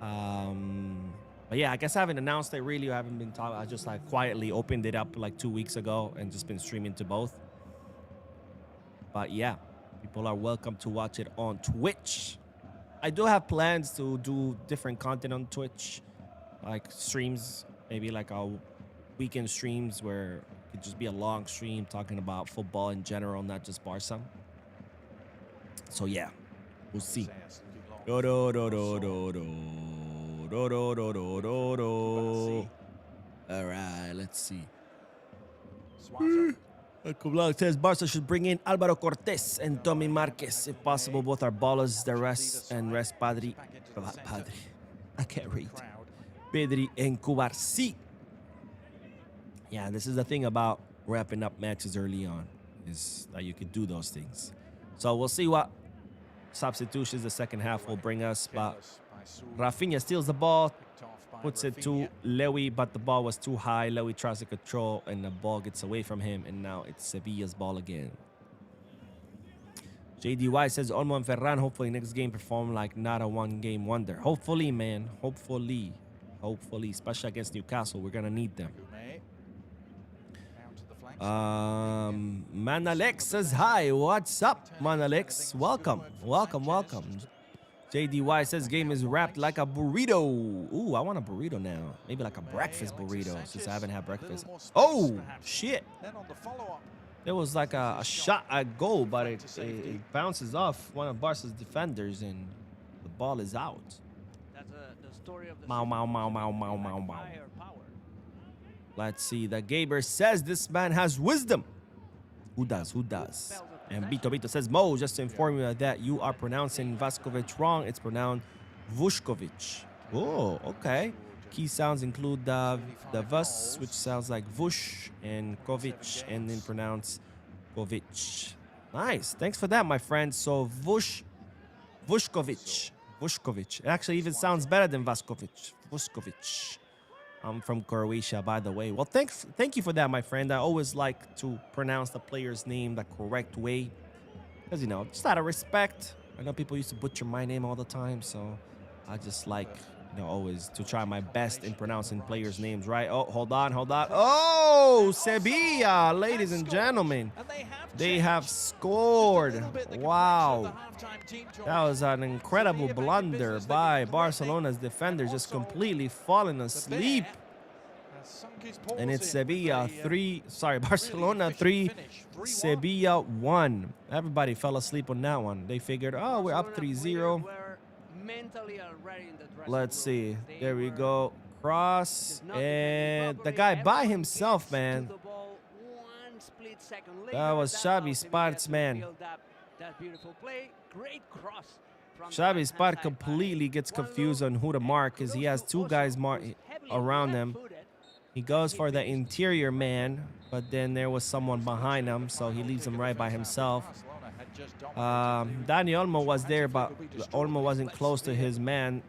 But yeah, I guess I haven't announced it really. I haven't been talking. I just like quietly opened it up like 2 weeks ago and just been streaming to both. But yeah, people are welcome to watch it on Twitch. I do have plans to do different content on Twitch, like streams. Maybe like our weekend streams where it could just be a long stream talking about football in general, not just Barca. So yeah, we'll see. All right, let's see. Kublak says Barca should bring in Alvaro Cortés and Tommy Marquez. If possible, both are ballers. The rest Padri. I can't read. Pedri and Cubarsí. Yeah, this is the thing about wrapping up matches early on, is that you could do those things. So we'll see what substitutions the second half will bring us. But Rafinha steals the ball, puts it to Lewy, but the ball was too high. Lewy tries to control, and the ball gets away from him, and now it's Sevilla's ball again. JDY says Olmo and Ferran hopefully next game perform like not a one-game wonder. Hopefully, man. Hopefully, especially against Newcastle, we're gonna need them. Manalex says hi. What's up, Manalex? Welcome. JDY says game is wrapped like a burrito. Ooh, I want a burrito now. Maybe like a breakfast burrito since I haven't had breakfast. Oh shit! There was like a shot at goal, but it bounces off one of Barca's defenders, and the ball is out. Mau. Let's see. The Gaber says this man has wisdom. Who does? And Bito says, Mo, just to inform you that you are pronouncing Vaskovic wrong. It's pronounced Vushkovic. Oh, okay. Key sounds include the Vus, which sounds like Vush, and Kovic, and then pronounce Kovic. Nice. Thanks for that, my friend. So Vushkovic. Vushkovic. It actually even sounds better than Vaskovic. Vuskovic. I'm from Croatia, by the way. Well, thank you for that, my friend. I always like to pronounce the player's name the correct way. Because, you know, just out of respect. I know people used to butcher my name all the time, so I just like, you know, always to try my best in pronouncing players' names, right? Oh, hold on. Oh, Sevilla, ladies and gentlemen. They have scored. Wow. That was an incredible blunder by Barcelona's defender, just completely falling asleep. And it's Sevilla 3, sorry, Barcelona 3, Sevilla 1. Everybody fell asleep on that one. They figured, oh, we're up 3-0. Let's see. There we go. Cross. And the guy by himself, man. That was Xavi Spart's man. Xavi Spart completely gets confused on who to mark because he has two guys around him. He goes for the interior man, but then there was someone behind him, so he leaves him right by himself. Dani Olmo was there, but Olmo wasn't close to his man,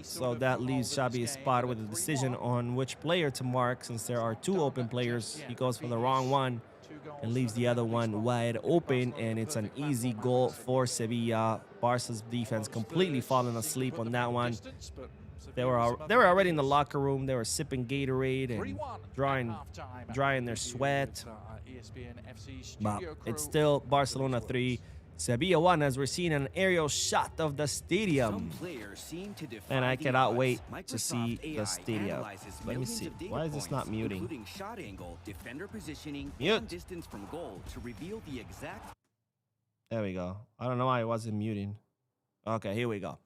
so that leaves Xavi Spart with a decision on which player to mark. Since there are two open players, he goes for the wrong one and leaves the other one wide open, and it's an easy goal for Sevilla. Barca's defense completely falling asleep on that one. They were already in the locker room. They were sipping Gatorade and drying their sweat. But it's still Barcelona 3, Sevilla 1, as we're seeing an aerial shot of the stadium. And I cannot wait to see the stadium. Let me see. Why is this not muting? Mute. There we go. I don't know why it wasn't muting. Okay, here we go.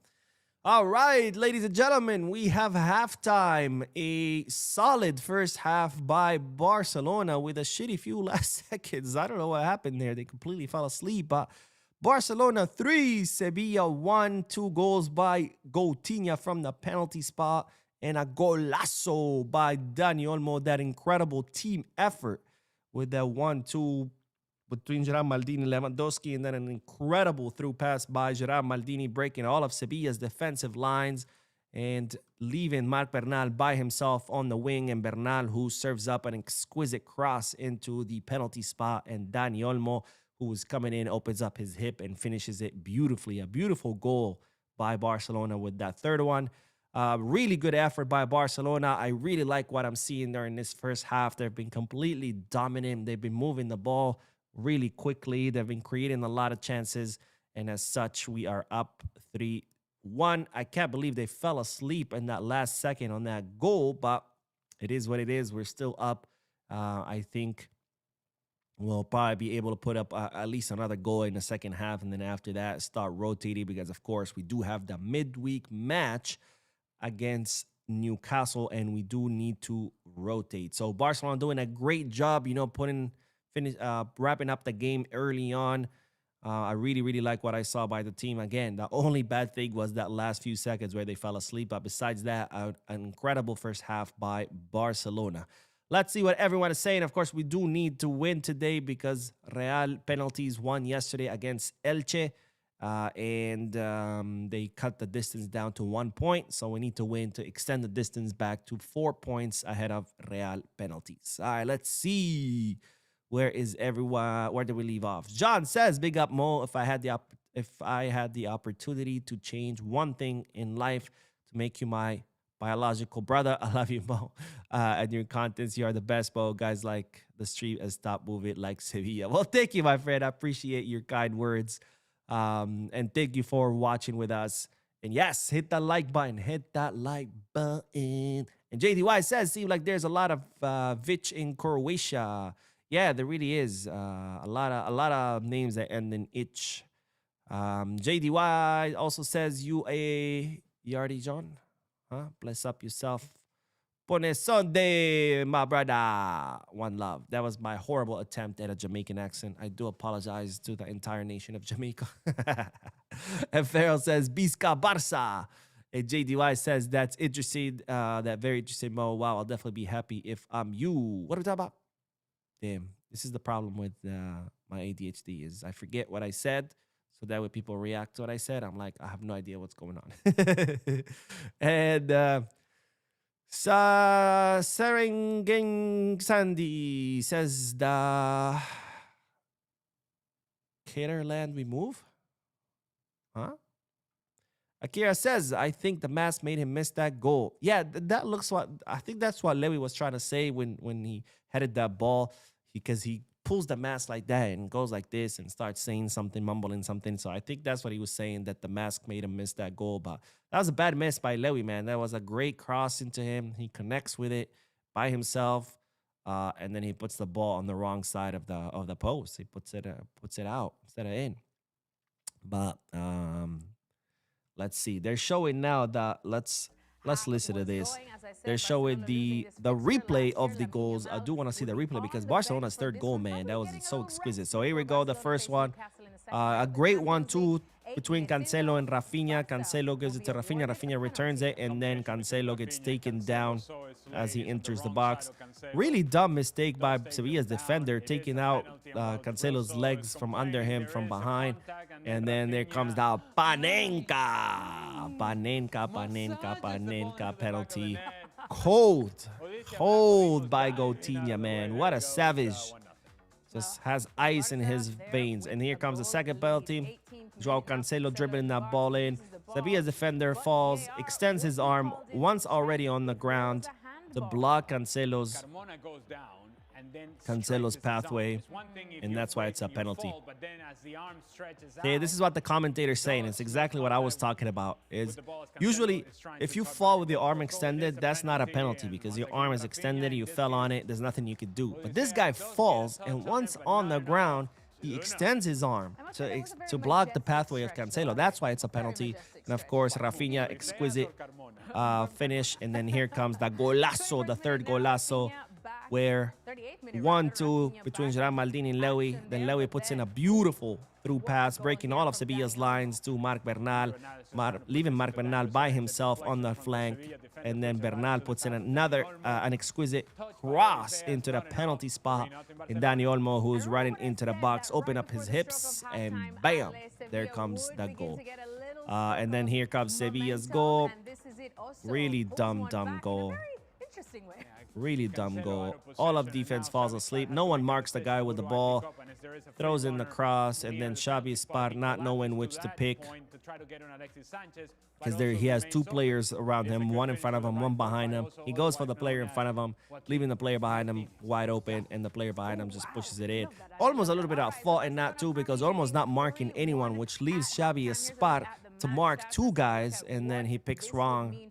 All right, ladies and gentlemen, we have halftime. A solid first half by Barcelona with a shitty few last seconds. I don't know what happened there. They completely fell asleep. But Barcelona 3, Sevilla 1. 2 goals by Coutinho from the penalty spot. And a golazo by Dani Olmo. That incredible team effort with that 1-2 between Gerard Maldini and Lewandowski, and then an incredible through pass by Gerard Maldini, breaking all of Sevilla's defensive lines and leaving Marc Bernal by himself on the wing, and Bernal, who serves up an exquisite cross into the penalty spot, and Dani Olmo, who is coming in, opens up his hip and finishes it beautifully. A beautiful goal by Barcelona with that third one. Really good effort by Barcelona. I really like what I'm seeing there in this first half. They've been completely dominant. They've been moving the ball really quickly. They've been creating a lot of chances, and as such, we are up 3-1. I can't believe they fell asleep in that last second on that goal, but it is what it is. We're still up. I think we'll probably be able to put up at least another goal in the second half, and then after that, start rotating, because, of course, we do have the midweek match against Newcastle, and we do need to rotate. So Barcelona doing a great job, you know, wrapping up the game early on. I really like what I saw by the team. Again, the only bad thing was that last few seconds where they fell asleep. But besides that, an incredible first half by Barcelona. Let's see what everyone is saying. Of course, we do need to win today because Real penalties won yesterday against Elche. And they cut the distance down to 1 point. So we need to win to extend the distance back to 4 points ahead of Real penalties. All right, let's see. Where is everyone? Where did we leave off? John says, "Big up, Mo. If I had the opportunity to change one thing in life to make you my biological brother, I love you, Mo. And your contents, you are the best, Mo. Guys like the street and stop moving like Sevilla." Well, thank you, my friend. I appreciate your kind words. And thank you for watching with us. And yes, hit that like button. Hit that like button. And JDY says, "Seems like there's a lot of Vich in Croatia." Yeah, there really is a lot of names that end in itch. JDY also says, Yardi John, huh? Bless up yourself. Pone Sunday, my brother. One love. That was my horrible attempt at a Jamaican accent. I do apologize to the entire nation of Jamaica. And Farrell says, "Bisca Barça." JDY says that's interesting. That very interesting, Mo. Wow, I'll definitely be happy if I'm you. What are we talking about? Damn, this is the problem with my ADHD is I forget what I said. So that way people react to what I said. I'm like, I have no idea what's going on. And Serengeng Sandy says the Caterland we move? Huh? Akira says, I think the mask made him miss that goal. Yeah, that looks what I think that's what Lewy was trying to say when he headed that ball, because he pulls the mask like that and goes like this and starts saying something, mumbling something. So I think that's what he was saying, that the mask made him miss that goal. But that was a bad miss by Lewy, man. That was a great cross into him. He connects with it by himself, and then he puts the ball on the wrong side of the post. He puts it out instead of in. But let's see. They're showing now that let's listen to this. They're showing the replay of the goals. I do want to see the replay because Barcelona's third goal, man, that was so exquisite. So here we go. The first one, a great 1-2 between Cancelo and Rafinha. Cancelo gives it to Rafinha. Rafinha returns it, and then Cancelo gets taken down as he enters the box. Really dumb mistake by Sevilla's defender, taking out Cancelo's legs from under him from behind. And then there comes the Panenka penalty. Cold by Coutinho, man. What a savage. Just has ice in his veins. And here comes the second penalty. Joao Cancelo dribbling that ball in. Sevilla's defender falls, extends his arm once already on the ground to block Cancelo's pathway, and that's why it's a penalty. Okay, this is what the commentator's saying. It's exactly what I was talking about. Is usually if you fall with your arm extended, that's not a penalty because your arm is extended, you fell on it, there's nothing you could do. But this guy falls, and once on the ground, he extends his arm to block the pathway of Cancelo. That's why it's a penalty. And of course, Rafinha, exquisite finish. And then here comes the golazo, the third golazo, where 1-2 between Gerard Maldini and Lewy. Then Lewy puts in a beautiful through pass, breaking all of Sevilla's lines to Marc Bernal, leaving Marc Bernal by himself on the flank. And then Bernal puts in another, an exquisite cross into the penalty spot. And Dani Olmo, who's running into the box, open up his hips, and bam, there comes that goal. And then here comes Sevilla's goal. Really dumb goal. Really dumb goal. All of defense falls asleep. No one marks the guy with the ball. Throws in the cross, and then Xavi Espar not knowing which to pick. Because he has two players around him, one in front of him, one behind him. He goes for the player in front of him, leaving the player behind him wide open, and the player behind him just pushes it in. Almost a little bit at fault in that too, because almost not marking anyone, which leaves Xavi Espar to mark two guys, and then he picks wrong.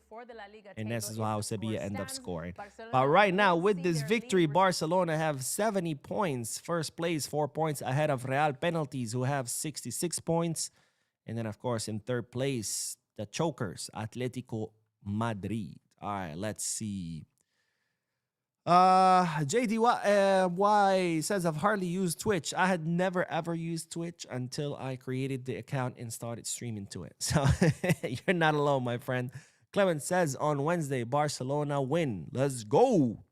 And this is how Sevilla end up scoring. But right now, with this victory, Barcelona have 70 points. First place, 4 points ahead of Real Penalties, who have 66 points. And then, of course, in third place, the chokers, Atletico Madrid. All right, let's see. JDY says, I've hardly used Twitch. I had never, ever used Twitch until I created the account and started streaming to it. So you're not alone, my friend. Clement says, on Wednesday, Barcelona win. Let's go.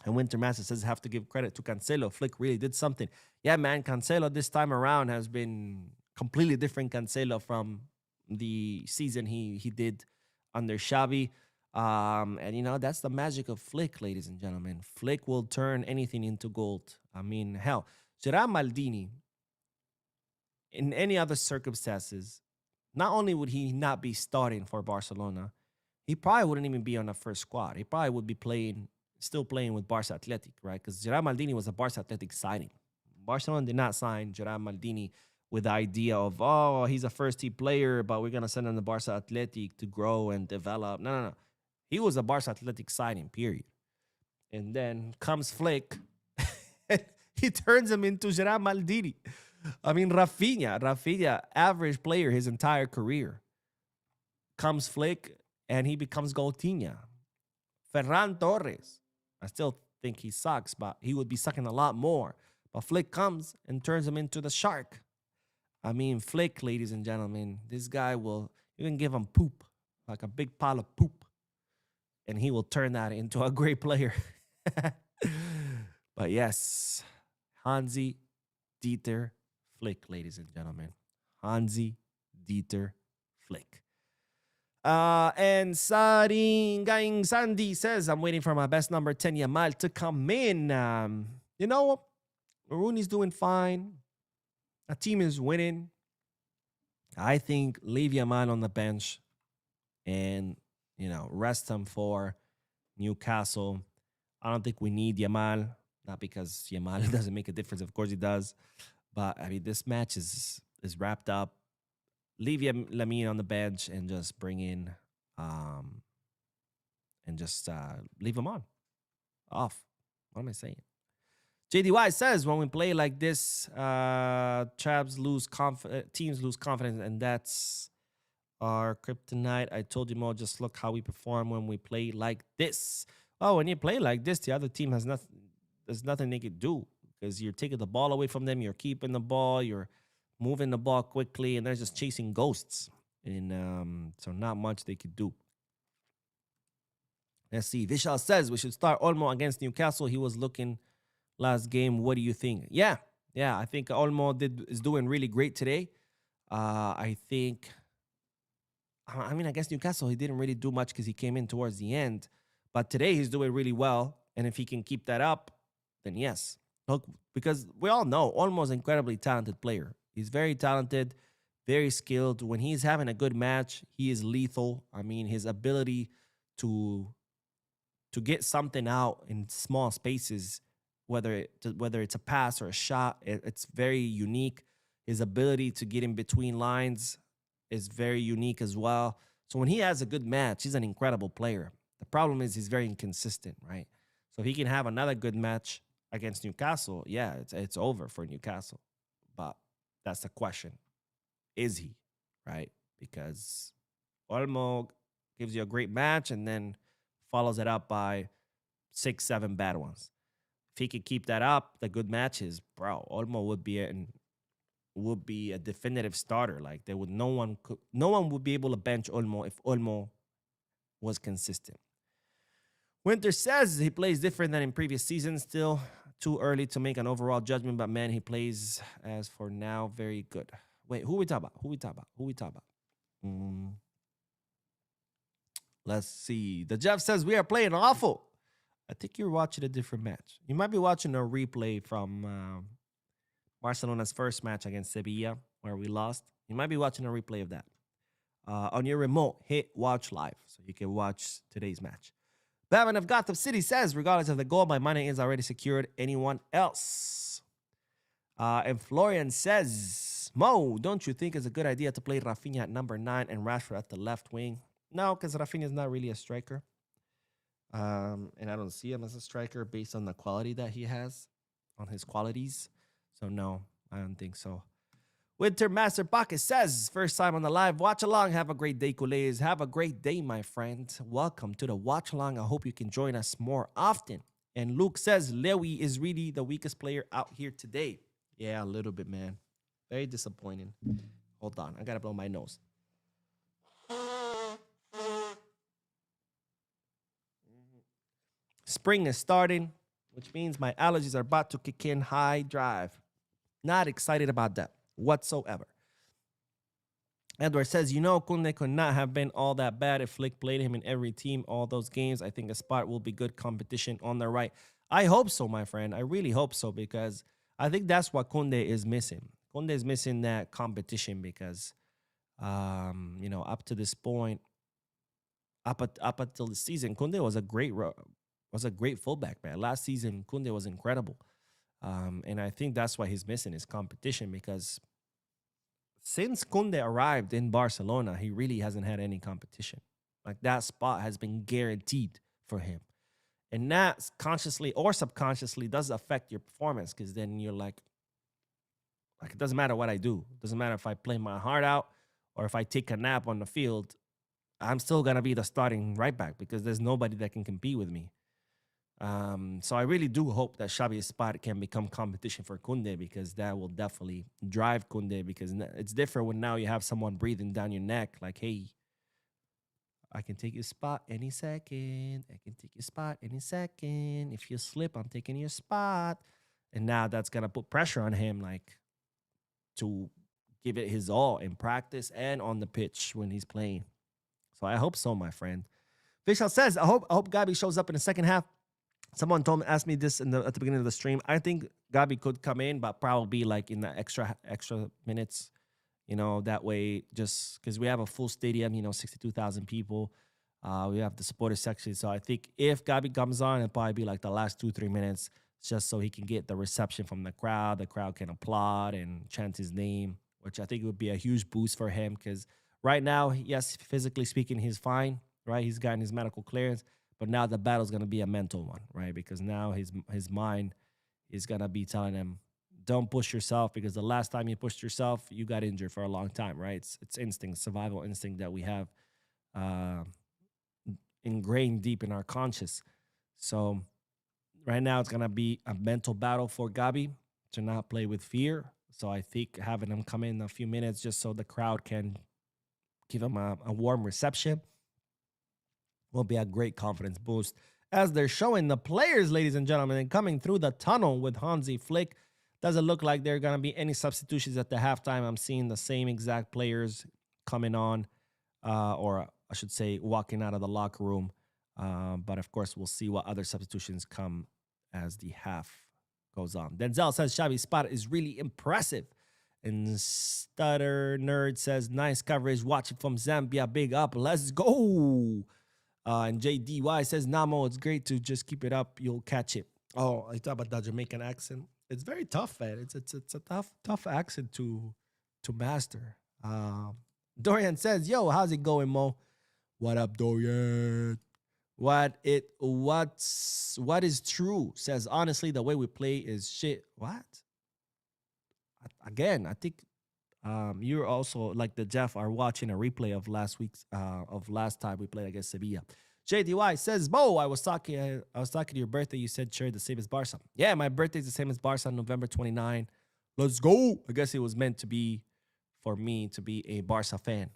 And Winter Master says, have to give credit to Cancelo. Flick really did something. Yeah, man, Cancelo this time around has been completely different Cancelo from the season he did under Xavi. And, you know, that's the magic of Flick, ladies and gentlemen. Flick will turn anything into gold. I mean, hell, Gerard Maldini, in any other circumstances, not only would he not be starting for Barcelona, he probably wouldn't even be on the first squad. He probably would be still playing with Barca Athletic, right? Because Gerard Maldini was a Barca Athletic signing. Barcelona did not sign Gerard Maldini with the idea of, oh, he's a first-team player, but we're going to send him to Barca Athletic to grow and develop. No. He was a Barca Athletic signing, period. And then comes Flick. He turns him into Gerard Maldini. I mean, Rafinha, average player his entire career. Comes Flick, and he becomes Coutinho. Ferran Torres, I still think he sucks, but he would be sucking a lot more. But Flick comes and turns him into the shark. I mean, Flick, ladies and gentlemen, this guy will, you can give him poop. like a big pile of poop, and he will turn that into a great player. But yes, Hansi Dieter Flick, ladies and gentlemen. Hansi Dieter Flick. And Saring Sandy says, I'm waiting for my best number 10 Yamal to come in. You know, Rooney's doing fine. A team is winning. I think leave Yamal on the bench and, you know, rest him for Newcastle. I don't think we need Yamal. Not because Yamal doesn't make a difference. Of course he does. But, I mean, this match is wrapped up. Leave Lamine on the bench and just bring in and just leave him on. Off. What am I saying? JDY says, when we play like this, teams lose confidence, and that's our kryptonite. I told you, Mo, just look how we perform when we play like this. Oh, when you play like this, the other team has nothing. There's nothing they could do because you're taking the ball away from them. You're keeping the ball. You're moving the ball quickly, and they're just chasing ghosts. And so not much they could do. Let's see. Vishal says we should start Olmo against Newcastle. He was looking last game. What do you think? Yeah. I think Olmo is doing really great today. I guess Newcastle, he didn't really do much because he came in towards the end. But today he's doing really well. And if he can keep that up, then yes. Look, because we all know Olmo's an incredibly talented player. He's very talented, very skilled. When he's having a good match, he is lethal. I mean, his ability to get something out in small spaces, whether it's a pass or a shot, it's very unique. His ability to get in between lines is very unique as well. So when he has a good match, he's an incredible player. The problem is he's very inconsistent, right? So if he can have another good match against Newcastle, yeah, it's over for Newcastle. But that's the question. Is he, right? Because Olmo gives you a great match and then follows it up by 6-7 bad ones. If he could keep that up, the good matches, bro, Olmo would be a definitive starter. Like no one would be able to bench Olmo if Olmo was consistent. Winter says he plays different than in previous seasons. Still too early to make an overall judgment, but man, he plays as for now very good. Wait, who we talking about? Let's see. The Jeff says we are playing awful. I think you're watching a different match. You might be watching a replay from Barcelona's first match against Sevilla, where we lost. You might be watching a replay of that. On your remote, hit watch live so you can watch today's match. Batman of Gotham City says, regardless of the goal, my money is already secured. Anyone else? And Florian says, Mo, don't you think it's a good idea to play Rafinha at number 9 and Rashford at the left wing? No, because Rafinha is not really a striker. And I don't see him as a striker based on the quality that he has, on his qualities. So no, I don't think so. Winter Master Pocket says, first time on the live, watch along. Have a great day, Coulés. Have a great day, my friend. Welcome to the watch along. I hope you can join us more often. And Luke says, Lewy is really the weakest player out here today. Yeah, a little bit, man. Very disappointing. Hold on. I got to blow my nose. Spring is starting, which means my allergies are about to kick in high drive. Not excited about that whatsoever. Edward says, Koundé could not have been all that bad if Flick played him in every team, all those games. I think a spot will be good competition on the right. I hope so, my friend. I really hope so, because I think that's what Koundé is missing. Koundé is missing that competition because, up to this point, up until the season, Koundé was a great fullback, man. Last season, Koundé was incredible. And I think that's why he's missing his competition, because since Koundé arrived in Barcelona, he really hasn't had any competition. Like, that spot has been guaranteed for him. And that consciously or subconsciously does affect your performance, because then you're like, it doesn't matter what I do. It doesn't matter if I play my heart out or if I take a nap on the field. I'm still going to be the starting right back because there's nobody that can compete with me. So I really do hope that Xavi's spot can become competition for Koundé, because that will definitely drive Koundé, because it's different when now you have someone breathing down your neck like, hey, I can take your spot any second. I can take your spot any second. If you slip, I'm taking your spot. And now that's gonna put pressure on him, like to give it his all in practice and on the pitch when he's playing. So I hope so, my friend. Vishal says, I hope Gabi shows up in the second half. Someone asked me this at the beginning of the stream. I think Gabi could come in, but probably like in the extra minutes. You know, that way, just because we have a full stadium, you know, 62,000 people. We have the supporter section. So I think if Gabi comes on, it'll probably be like the last 2-3 minutes, just so he can get the reception from the crowd. The crowd can applaud and chant his name, which I think would be a huge boost for him. Because right now, yes, physically speaking, he's fine, right? He's gotten his medical clearance. But now the battle's going to be a mental one, right? Because now his mind is going to be telling him, don't push yourself, because the last time you pushed yourself, you got injured for a long time, right? It's instinct, survival instinct that we have ingrained deep in our conscious. So right now it's going to be a mental battle for Gabi to not play with fear. So I think having him come in a few minutes just so the crowd can give him a warm reception will be a great confidence boost as they're showing the players, ladies and gentlemen, and coming through the tunnel with Hansi Flick. Doesn't look like there are going to be any substitutions at the halftime. I'm seeing the same exact players coming on, or I should say walking out of the locker room. But of course, we'll see what other substitutions come as the half goes on. Denzel says Xavi's spot is really impressive. And Stutter Nerd says, nice coverage. Watching from Zambia. Big up. Let's go. And JDY says, Namo, it's great to just keep it up. You'll catch it. Oh, I thought about that Jamaican accent. It's very tough, man. It's a tough accent to master. Dorian says, yo, how's it going, Mo? What up, Dorian? What is true? Says, honestly, the way we play is shit. What? Again, I think you're also like the Jeff are watching a replay of last time we played against Sevilla. JDY says, Bo, I was talking to your birthday. You said share the same as Barca. Yeah, my birthday's the same as Barca, November 29. Let's go. I guess it was meant to be for me to be a Barca fan.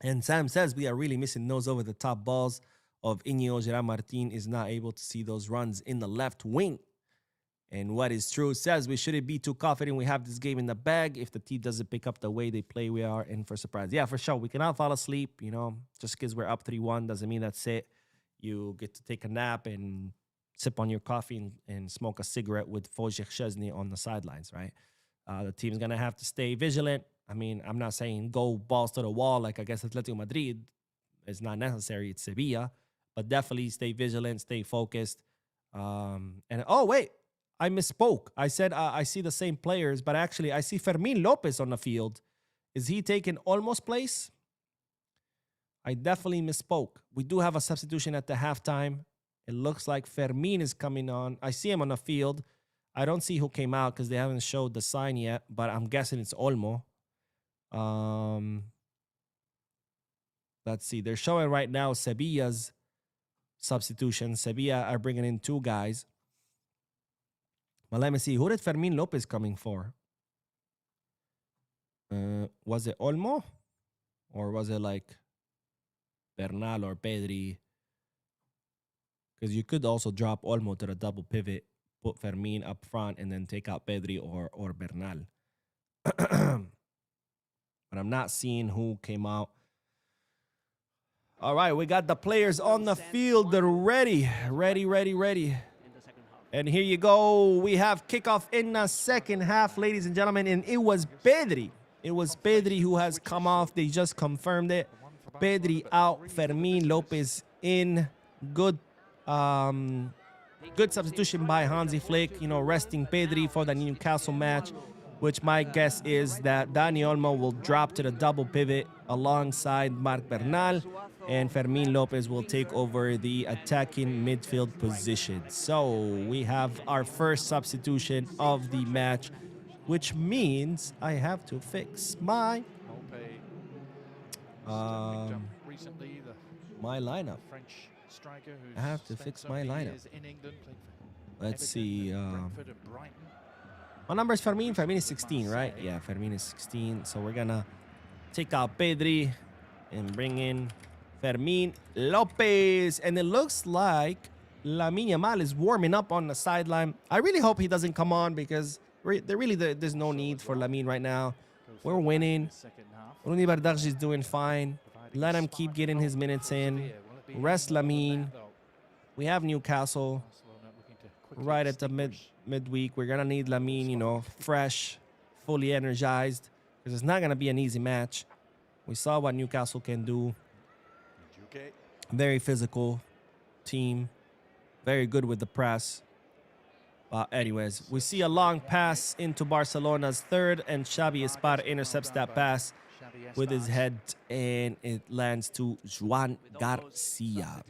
And Sam says we are really missing those over the top balls of Iñigo. Gerard Martin is not able to see those runs in the left wing. And what is true says we shouldn't be too confident we have this game in the bag. If the team doesn't pick up the way they play, we are in for surprise. Yeah, for sure. We cannot fall asleep, you know. Just because we're up 3-1 doesn't mean that's it. You get to take a nap and sip on your coffee and smoke a cigarette with Wojciech Szczesny on the sidelines, right? The team's going to have to stay vigilant. I mean, I'm not saying go balls to the wall like I guess Atletico Madrid. It's not necessary. It's Sevilla. But definitely stay vigilant, stay focused. Wait. I misspoke. I said I see the same players, but actually I see Fermin Lopez on the field. Is he taking Olmo's place? I definitely misspoke. We do have a substitution at the halftime. It looks like Fermin is coming on. I see him on the field. I don't see who came out because they haven't showed the sign yet, but I'm guessing it's Olmo. Let's see. They're showing right now Sevilla's substitution. Sevilla are bringing in 2 guys. Well, let me see. Who did Fermin Lopez coming for? Was it Olmo? Or was it like Bernal or Pedri? Because you could also drop Olmo to the double pivot, put Fermin up front, and then take out Pedri or Bernal. But I'm not seeing who came out. All right, we got the players on the field. They're ready. And here you go. We have kickoff in the second half, ladies and gentlemen. And it was Pedri. It was Pedri who has come off. They just confirmed it. Pedri out. Fermin Lopez in. Good substitution by Hansi Flick. You know, resting Pedri for the Newcastle match, which my guess is that Dani Olmo will drop to the double pivot alongside Marc Bernal. And Fermin Lopez will take over the attacking midfield position. So we have our first substitution of the match, which means I have to fix my lineup. I have to fix my lineup. Let's see. What number is Fermin? Fermin is 16, right? Yeah, Fermin is 16. So we're going to take out Pedri and bring in Fermin Lopez. And it looks like Lamine Yamal is warming up on the sideline. I really hope he doesn't come on because there's no need for Lamine right now. We're winning. Rooney Bardghji is doing fine. Let him keep getting his minutes in. Rest Lamine. We have Newcastle right at the midweek. We're going to need Lamine, you know, fresh, fully energized, because it's not going to be an easy match. We saw what Newcastle can do. Very physical team. Very good with the press. Anyways, we see a long pass into Barcelona's third, and Xavi Esparra intercepts that pass with his head, and it lands to Juan Garcia.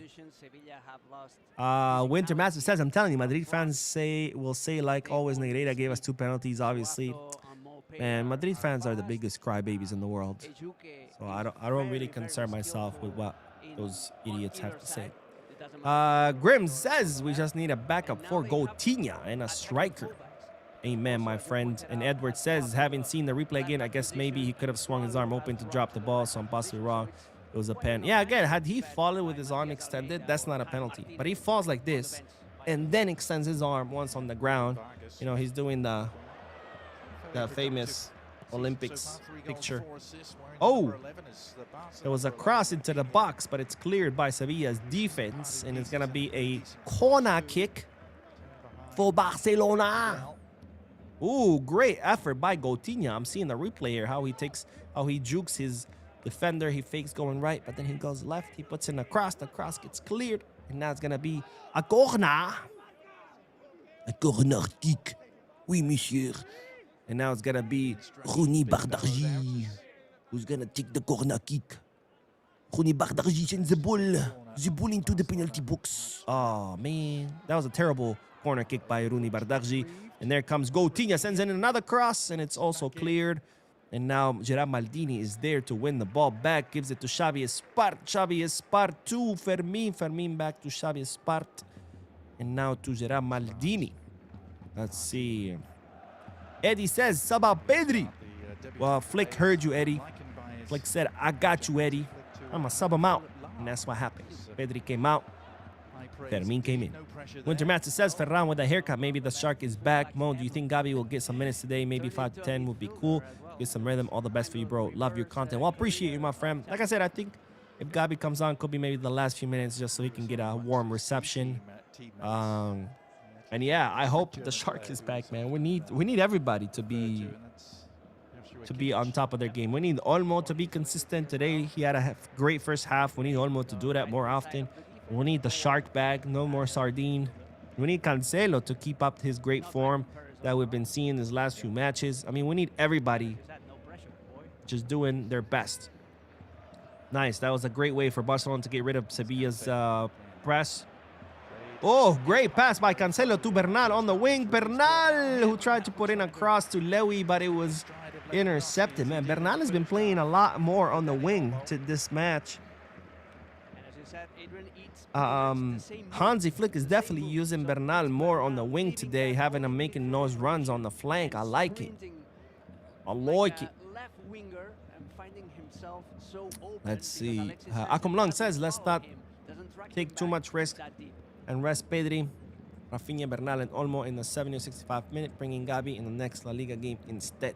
Winter Master says, I'm telling you, Madrid fans will say like always, Negreira gave us 2 penalties, obviously. And Madrid fans are the biggest crybabies in the world. So I don't really concern myself with what those idiots have to say. Grim says we just need a backup for Coutinho and a striker. Amen, my friend. And Edward says, having seen the replay again, I guess maybe he could have swung his arm open to drop the ball, so I'm possibly wrong. It was a pen. Yeah, again, had he fallen with his arm extended, that's not a penalty. But he falls like this and then extends his arm once on the ground. You know, he's doing the famous Olympics picture. Oh, there was a cross into the box, but it's cleared by Sevilla's defense, and it's going to be a corner kick for Barcelona. Ooh, great effort by Coutinho. I'm seeing the replay here, how he jukes his defender. He fakes going right, but then he goes left. He puts in a cross. The cross gets cleared, and now it's going to be a corner. A corner kick. Oui, monsieur. And now it's going to be Rooney Bardghji, who's going to take the corner kick. Rooney Bardghji sends the ball into the penalty box. Oh, man. That was a terrible corner kick by Rooney Bardghji. And there comes Coutinho, sends in another cross, and it's also cleared. And now Gerard Maldini is there to win the ball back. Gives it to Xavi Esparra. Xavi Esparra to Fermin. Fermin back to Xavi Esparra. And now to Gerard Maldini. Let's see. Eddie says, Sabah Pedri. Well, Flick heard you, Eddie. Flick said, I got you, Eddie. I'm going to sub him out. And that's what happened. Pedri came out. Fermin came in. Winter Master says, Ferran with a haircut. Maybe the shark is back. Mo, do you think Gavi will get some minutes today? Maybe 5 to 10 would be cool. Get some rhythm. All the best for you, bro. Love your content. Well, appreciate you, my friend. Like I said, I think if Gavi comes on, could be maybe the last few minutes just so he can get a warm reception. And yeah, I hope the shark is back, man. We need everybody to be on top of their game. We need Olmo to be consistent today. He had a great first half. We need Olmo to do that more often. We need the shark back. No more sardine. We need Cancelo to keep up his great form that we've been seeing his last few matches. I mean, we need everybody just doing their best. Nice. That was a great way for Barcelona to get rid of Sevilla's press. Oh, great pass by Cancelo to Bernal on the wing. Bernal, who tried to put in a cross to Lewy, but it was intercepted. Man, Bernal has been playing a lot more on the wing to this match. Hansi Flick is definitely using Bernal more on the wing today, having him making those runs on the flank. I like it. I like it. Let's see. Akomlong says, let's not take too much risk and rest Pedri, Rafinha, Bernal, and Olmo in the 70 or 65 minute, bringing Gavi in the next La Liga game instead.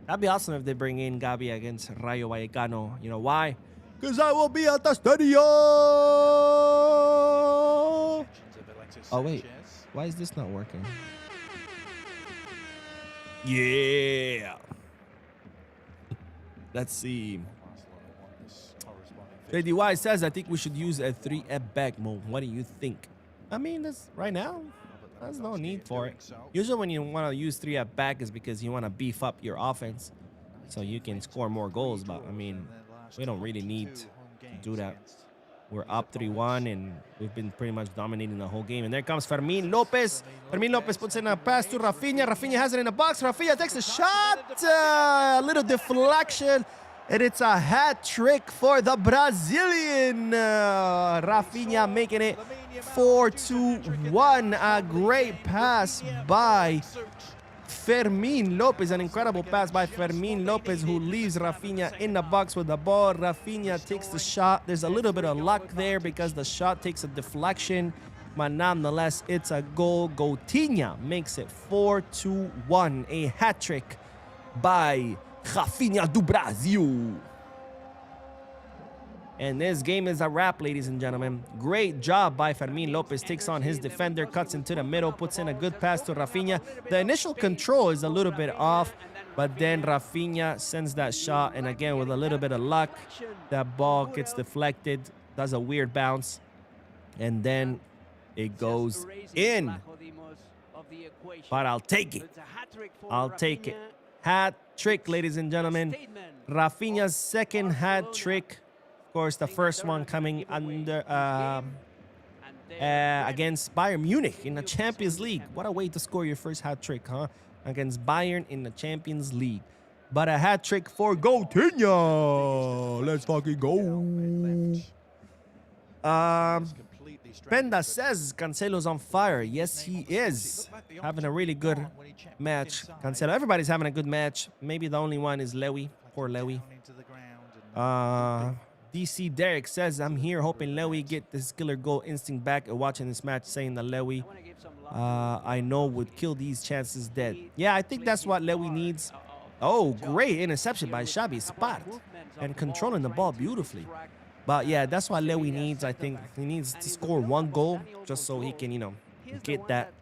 That'd be awesome if they bring in Gavi against Rayo Vallecano. You know why? Because I will be at the stadium. Oh, wait. Why is this not working? Yeah. Let's see. JDY says, I think we should use a 3 at back mode. What do you think? I mean, that's right now. There's no need for it. Usually when you want to use 3 at back is because you want to beef up your offense so you can score more goals. But, I mean, we don't really need to do that. We're up 3-1, and we've been pretty much dominating the whole game. And there comes Fermin Lopez. Fermin Lopez puts in a pass to Rafinha. Rafinha has it in the box. Rafinha takes a shot. A little deflection. And it's a hat trick for the Brazilian. Rafinha making it 4-1. A great pass by Fermin Lopez. An incredible pass by Fermin Lopez, who leaves Rafinha in the box with the ball. Rafinha takes the shot. There's a little bit of luck there because the shot takes a deflection. But nonetheless, it's a goal. Coutinho makes it 4-1. A hat-trick by Rafinha do Brasil. And this game is a wrap, ladies and gentlemen. Great job by Fermin Lopez. Takes on his defender, cuts into the middle, puts in a good pass to Rafinha. The initial control is a little bit off, but then Rafinha sends that shot, and again, with a little bit of luck, that ball gets deflected, does a weird bounce, and then it goes in. But I'll take it. I'll take it. Hat trick, ladies and gentlemen. Rafinha's second hat trick. Of course, the first one coming under against Bayern Munich in the Champions League. What a way to score your first hat trick, huh? Against Bayern in the Champions League. But a hat trick for Coutinho. Let's fucking go. Penda says Cancelo's on fire. Yes, he is. Having a really good match. Cancelo. Everybody's having a good match. Maybe the only one is Lewy. Poor Lewy. DC Derek says, I'm here hoping Lewy get this killer goal instinct back and watching this match, saying that Lewy, I know, would kill these chances dead. Yeah, I think that's what Lewy needs. Oh, great interception by Xavi Spart. And controlling the ball beautifully. But yeah, that's what Lewy needs. I think he needs to score one goal just so he can, you know, get that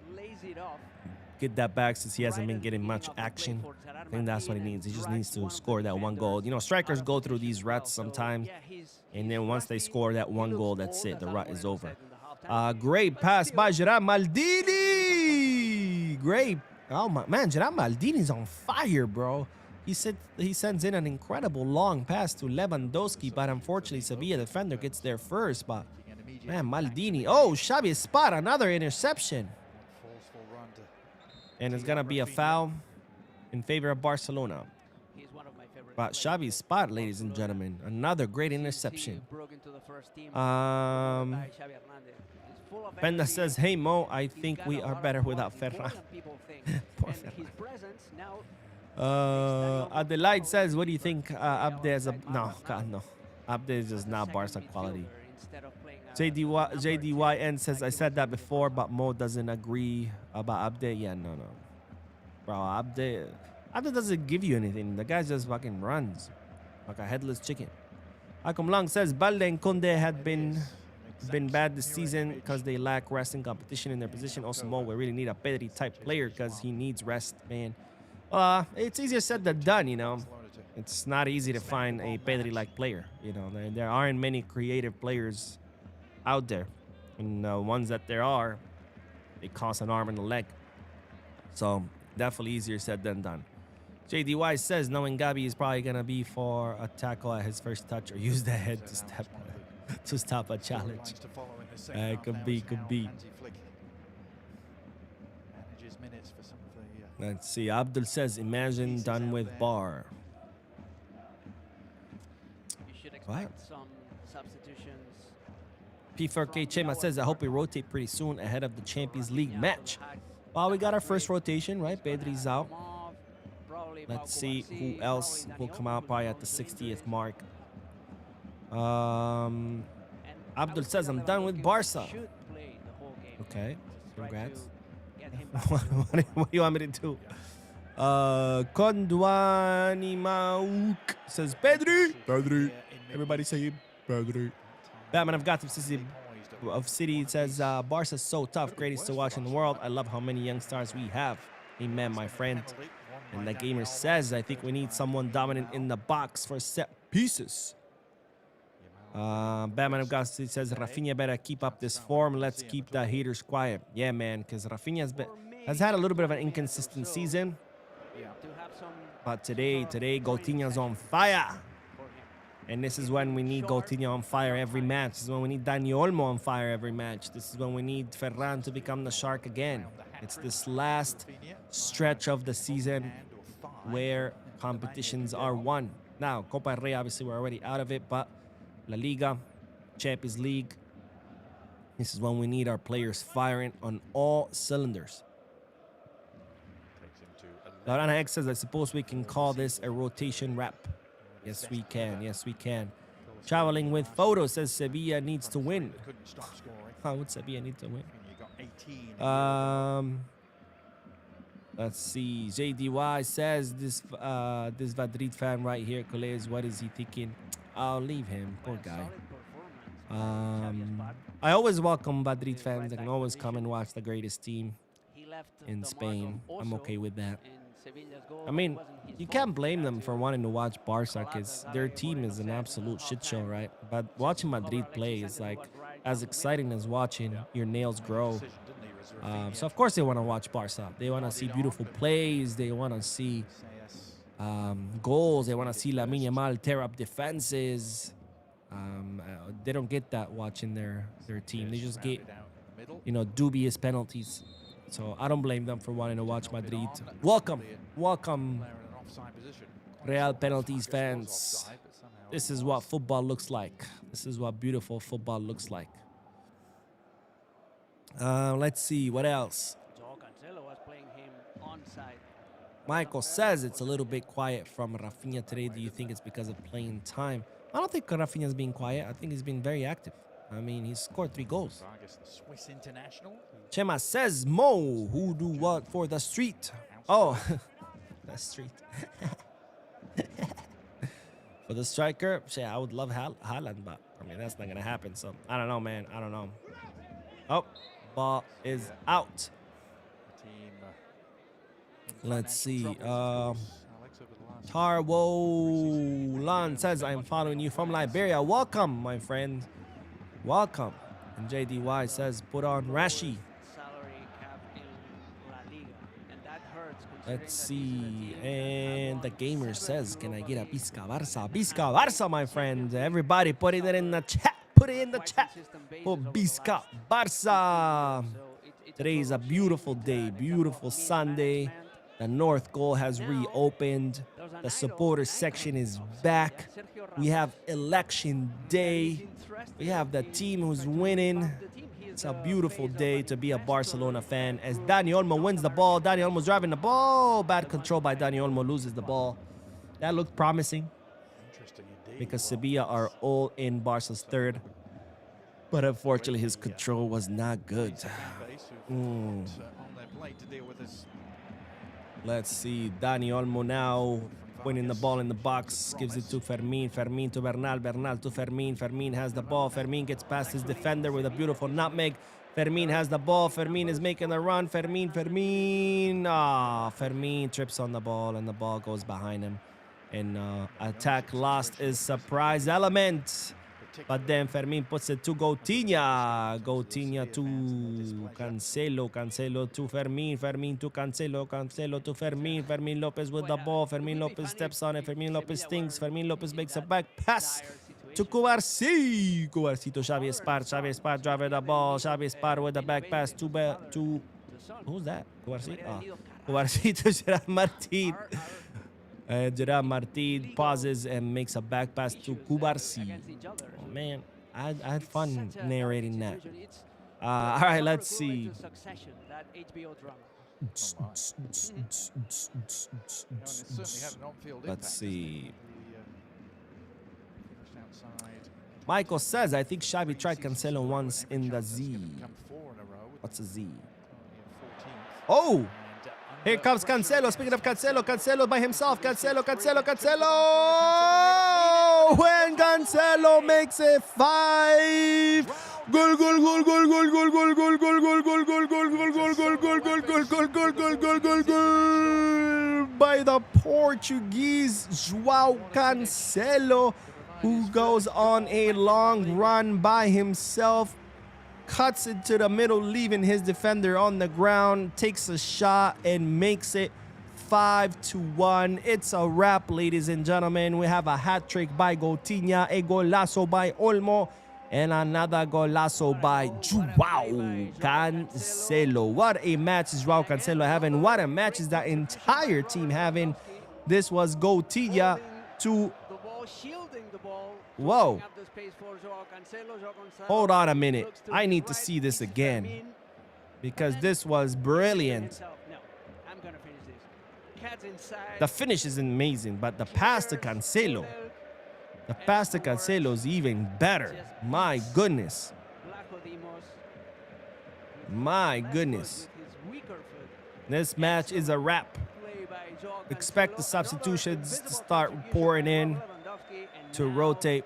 back, since he hasn't been getting much action. I think that's what he needs. He just needs to score that one goal. You know, strikers go through these ruts sometimes, and then once they score that one goal, that's it. The rut is over. Great pass by Gerard Maldini. Great. Oh, my man, Gerard Maldini's on fire, bro. He sends in an incredible long pass to Lewandowski, but unfortunately, Sevilla defender gets there first. But, man, Maldini. Oh, Xavi Spot, another interception. And it's going to be a foul in favor of Barcelona. But Xavi Spot, ladies and gentlemen, another great interception. Penda says, hey, Mo, I think we are better without Ferran. Poor Ferran. Adelaide says, what do you think? Abde is a... No, God, no. Abde is just not Barca quality. JDYN says, I said that before, but Mo doesn't agree about Abde. Yeah, no. Bro, Abde doesn't give you anything. The guy just fucking runs like a headless chicken. Akom Long says, Balde and Conde had been bad this season because they lack rest and competition in their position. Also, Mo, we really need a Pedri-type player because he needs rest, man. It's easier said than done, you know. It's not easy to find a Pedri-like player, you know. There aren't many creative players out there, and the ones that there are, they cost an arm and a leg. So definitely easier said than done. JDY says knowing Gavi is probably gonna be for a tackle at his first touch or use the head to stop a challenge. Could be. Let's see. Abdul says, imagine done with Bar. What? P4K Chema says, I hope we rotate pretty soon ahead of the Champions League match. Well, we got our first rotation, right? Pedri's out. Let's see who else will come out probably at the 60th mark. Abdul says, I'm done with Barca. Okay, congrats. what do you want me to do? Kondwani Mauk says, Pedri. Everybody say Pedri. Batman of Gotham City says, Barca's so tough, greatest to watch in the world. I love how many young stars we have. Amen, my friend. And the gamer says, I think we need someone dominant in the box for set pieces. Batman of Gotham City says, Rafinha better keep up this form. Let's keep the haters quiet. Yeah, man, because Rafinha has had a little bit of an inconsistent season. But today, Coutinho's on fire. And this is when we need Coutinho on fire every match. This is when we need Dani Olmo on fire every match. This is when we need Ferran to become the shark again. It's this last stretch of the season where competitions are won. Now, Copa del Rey, obviously, we're already out of it, but La Liga, Champions League, this is when we need our players firing on all cylinders. Takes him to Lorana X says, I suppose we can call this a rotation rep. Yes, we can. Yes, we can. Traveling with photos says Sevilla needs to win. Couldn't stop scoring. How would Sevilla need to win? You got 18. Let's see. JDY says this Madrid fan right here, Coles, what is he thinking? I'll leave him. Poor guy. I always welcome Madrid fans. They can always come and watch the greatest team in Spain. I'm okay with that. I mean, you can't blame them for wanting to watch Barca because their team is an absolute shit show, right? But watching Madrid play is like as exciting as watching your nails grow. So of course they want to watch Barca. They want to see beautiful plays. They want to see goals. They want to see Lamine Yamal tear up defenses. They don't get that watching their team. They just get, dubious penalties. So I don't blame them for wanting to watch Madrid. Welcome, Real penalties fans. This is what football looks like. This is what beautiful football looks like. Let's see, what else? Michael says it's a little bit quiet from Rafinha today. Do you think it's because of playing time? I don't think Rafinha's being quiet. I think he's been very active. I mean, he's scored 3 goals. Swiss international. Chema says, Mo, who do what for the street? Oh, the street. For the striker, I would love Haaland, but I mean, that's not going to happen. So I don't know, man. I don't know. Oh, ball is out. Let's see. Tarwo Lan says, I'm following you from Liberia. Welcome, my friend. Welcome. And JDY says, put on Rashi. Let's see. And the gamer says, can I get a Bizca Barça? Bizca Barça, my friend. Everybody put it in the chat. Put it in the chat for Bizca Barça. Today is a beautiful day. Beautiful Sunday. The North Goal has reopened. The supporter section is back. We have election day. We have the team who's winning. It's a beautiful day to be a Barcelona fan. As Dani Olmo wins the ball. Dani Olmo's driving the ball. Bad control by Dani Olmo, loses the ball. That looked promising because Sevilla are all in Barca's third. But unfortunately, his control was not good. Let's see. Dani Olmo now winning the ball in the box. Gives it to Fermin. Fermin to Bernal. Bernal to Fermin. Fermin has the ball. Fermin gets past his defender with a beautiful nutmeg. Fermin has the ball. Fermin is making a run. Fermin. Fermin trips on the ball and the ball goes behind him. And attack lost is surprise element. But then Fermin puts it to Coutinho. Coutinho to Cancelo. Cancelo to Fermin. Fermin to Cancelo. Cancelo to Fermin. Fermin Lopez with the ball. Fermin Lopez steps on it. Fermin Lopez stinks. Fermin Lopez makes a back pass to Cubarsí. Cubarsí to Xavi Espar. Xavi Espar driving the ball. Xavi Espar with the back pass to who's that? Cubarsí? Cubarsí to Gerard Martin. Gerard Martin pauses and makes a back pass to Cubarsí. Oh, man, I had fun narrating that. All right, let's see. Let's see. Michael says, I think Xavi tried Cancelo once in the Z. What's a Z? Oh! Here comes Cancelo. Speaking of Cancelo, Cancelo by himself. Cancelo. When Cancelo makes it 5. Goal. By the Portuguese João Cancelo, who goes on a long run by himself. Cuts it to the middle, leaving his defender on the ground, takes a shot and makes it 5-1. It's a wrap, ladies and gentlemen. We have a hat trick by Coutinho, a golazo by Olmo, and another golazo by João Cancelo. What a match is João Cancelo having. What a match is that entire team having. This was Coutinho to... Whoa. Hold on a minute. I need to see this again because this was brilliant. cuts inside. The finish is amazing, but the pass to Cancelo, the pass to Cancelo is even better. My goodness. My goodness. This match is a wrap. Expect the substitutions to start pouring in to rotate.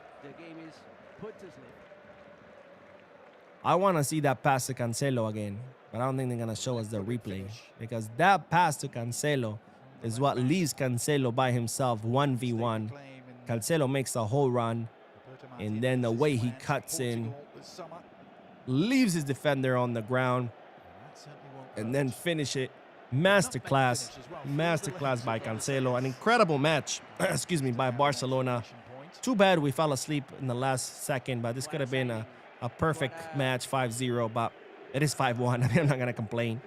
I want to see that pass to Cancelo again, but I don't think they're going to show us the replay, because that pass to Cancelo is what leaves Cancelo by himself 1v1. Cancelo makes a whole run, and then the way he cuts in, leaves his defender on the ground, and then finish it. Masterclass by Cancelo. An incredible match, excuse me, by Barcelona. Too bad we fell asleep in the last second, but this could have been a perfect match, 5-0, but it is 5-1. I mean, I'm not going to complain.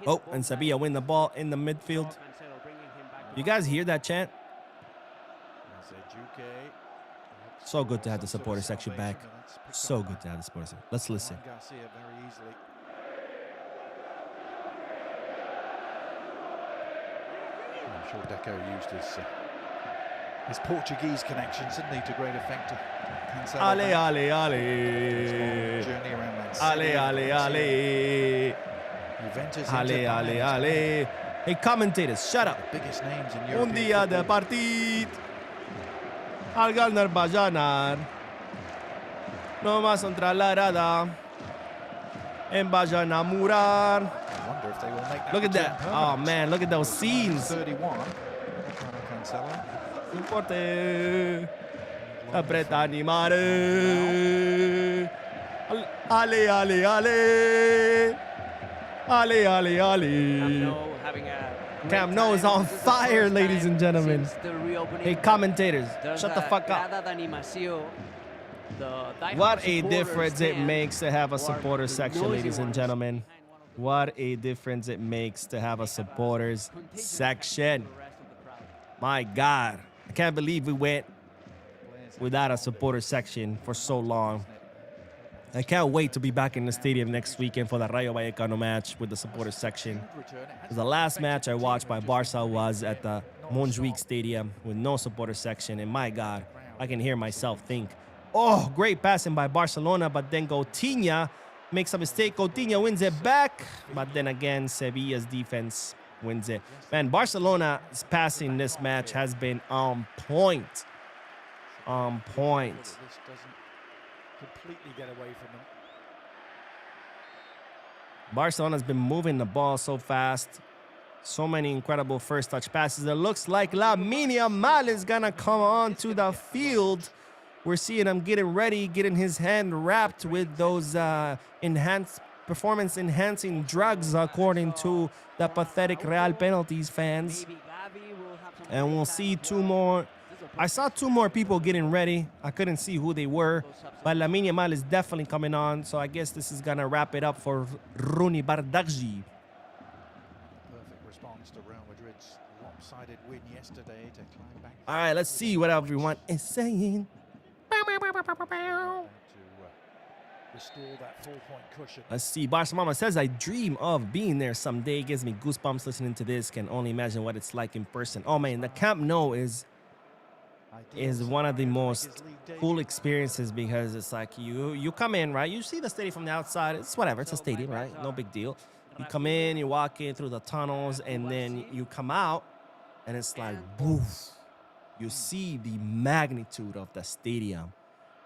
Oh, and Sevilla win the ball in the midfield. You guys hear that chant? So good to have the supporter section back. So good to have the supporter section. Let's listen. I'm sure Deco used his Portuguese connections, didn't he, to great effect. Ale, ale, ale. Journey around Man Ale, ale, ale. Juventus Ale, ale, ale. Hey, commentators, shut up. The biggest names in Un European día de football. partit. Al ganar va a ganar. No más contra la grada. En va a enamorar. I wonder if they will make that Look at return that. permanent. Oh, man, look at those scenes. 31. Cancelo. No importa. Apreta animare. Ale, ale, ale. Ale, ale, ale. Camp Nou is on fire, ladies and gentlemen. Hey, commentators, shut the fuck up. What a difference it makes to have a supporter section, ladies and gentlemen. What a difference it makes to have a supporters section. My God, I can't believe we went without a supporter section for so long. I can't wait to be back in the stadium next weekend for the Rayo Vallecano match with the supporter section. The last match I watched by Barca was at the Montjuic Stadium with no supporter section, and my God, I can hear myself think, oh, great passing by Barcelona, but then Coutinho makes a mistake. Coutinho wins it back, but then again, Sevilla's defense wins it. Man, Barcelona's passing this match has been on point. On point. This doesn't completely get away from them. Barcelona's been moving the ball so fast. So many incredible first touch passes. It looks like Lamine Yamal is gonna come onto the field. We're seeing him getting ready, getting his hand wrapped with those enhanced performance-enhancing drugs, according to the pathetic Real penalties fans. And we'll see two more. I saw two more people getting ready. I couldn't see who they were, but Lamine Yamal is definitely coming on. So I guess this is gonna wrap it up for Rooney Bardghji. Perfect response to Real Madrid's lopsided win yesterday to climb back. All right, let's see what everyone is saying. To restore that 4-point cushion. Let's see. Barcelona says, I dream of being there someday. Gives me goosebumps listening to this. Can only imagine what it's like in person. Oh, man, the Camp Nou is one of the most cool experiences, because it's like you come in, right? You see the stadium from the outside. It's whatever. It's a stadium, right? No big deal. You come in, you walk in through the tunnels, and then you come out, and it's like, boof. You see the magnitude of the stadium,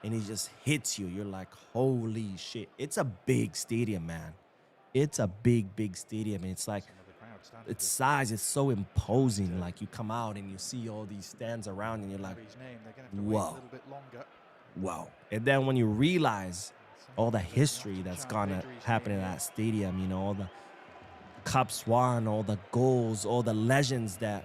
and it just hits you. You're like, holy shit. It's a big stadium, man. It's a big, big stadium. And it's like, its size is so imposing. Like, you come out and you see all these stands around, and you're like, whoa. Wow. And then when you realize all the history that's gonna happen in that stadium, you know, all the cups won, all the goals, all the legends that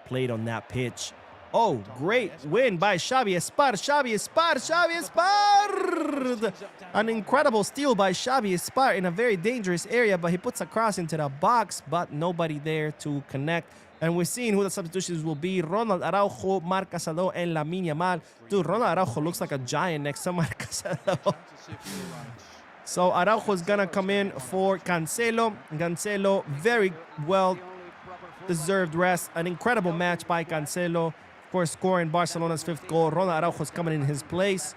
played on that pitch. Oh, great win by Xavi Espar. Xavi Espar. Xavi Espar. An incredible steal by Xavi Espar in a very dangerous area, but he puts a cross into the box, but nobody there to connect. And we're seeing who the substitutions will be. Ronald Araujo, Marc Casado, and Lamine Yamal. Dude, Ronald Araujo looks like a giant next to Marc Casado. So Araujo's gonna come in for Cancelo. Cancelo, very well deserved rest. An incredible match by Cancelo. Of course, scoring Barcelona's 5th goal. Ronald Araujo's coming in his place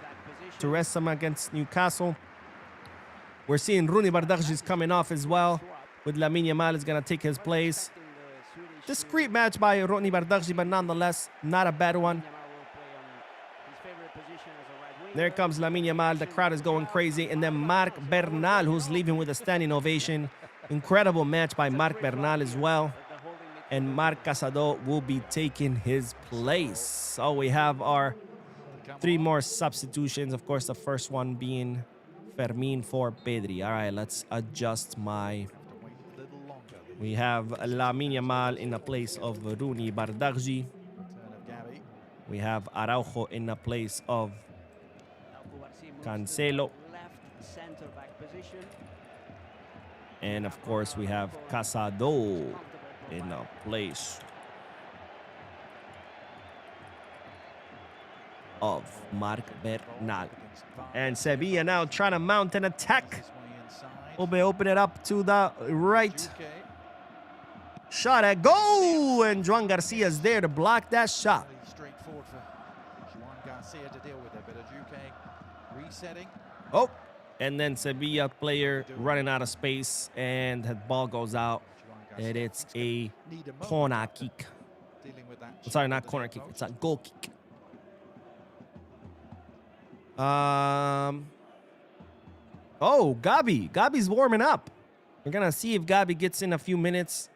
to rest him against Newcastle. We're seeing Rooney Bardghji coming off as well, with Lamine Yamal is gonna take his place. Discreet match by Rooney Bardghji, but nonetheless, not a bad one. There comes Lamine Yamal. The crowd is going crazy. And then Marc Bernal, who's leaving with a standing ovation. Incredible match by Marc Bernal as well. And Marc Casado will be taking his place. So we have our 3 more substitutions. Of course, the first one being Fermin for Pedri. All right, let's adjust my... We have Lamine Yamal in the place of Rooney Bardghji. We have Araujo in the place of Cancelo. And of course, we have Casado in the place of Marc Bernal. And Sevilla now trying to mount an attack. Will be open it up to the right. Shot at goal, and Juan Garcia is there to block that shot. Straightforward for Juan Garcia to deal with it, but Ajuke resetting. Oh, and then Sevilla player running out of space, and the ball goes out, and it's a corner kick. Sorry, not corner kick. It's a goal kick. Oh, Gavi. Gavi's warming up. We're gonna see if Gavi gets in a few minutes.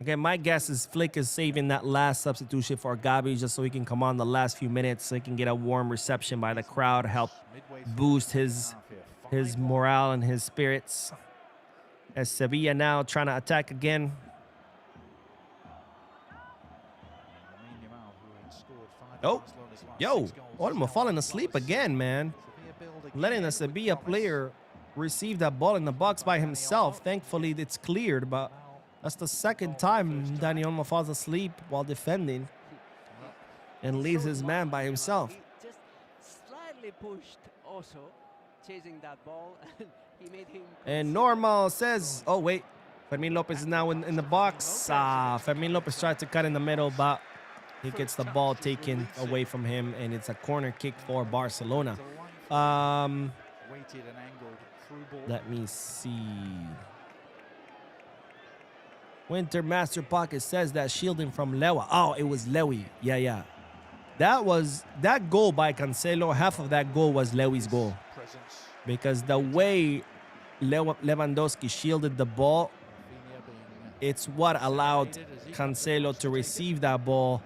Okay, my guess is Flick is saving that last substitution for Gavi just so he can come on the last few minutes, so he can get a warm reception by the crowd, help boost his morale and his spirits. As Sevilla now trying to attack again. Oh, yo, Olmo falling asleep again, man. Letting a Sevilla player receive that ball in the box by himself. Thankfully, it's cleared, but that's the second time Dani Olmo falls asleep while defending and leaves his man by himself. He just slightly pushed also, chasing that ball. He made him. And Normal says, oh, wait. Fermin Lopez is now in the box. Fermin Lopez tried to cut in the middle, but he gets the ball taken away from him, and it's a corner kick for Barcelona. Let me see. Winter Master Pocket says that shielding from Lewa. Oh, it was Lewy. Yeah. That goal by Cancelo, half of that goal was Lewy's goal. Because the way Lewandowski shielded the ball, it's what allowed Cancelo to receive that ball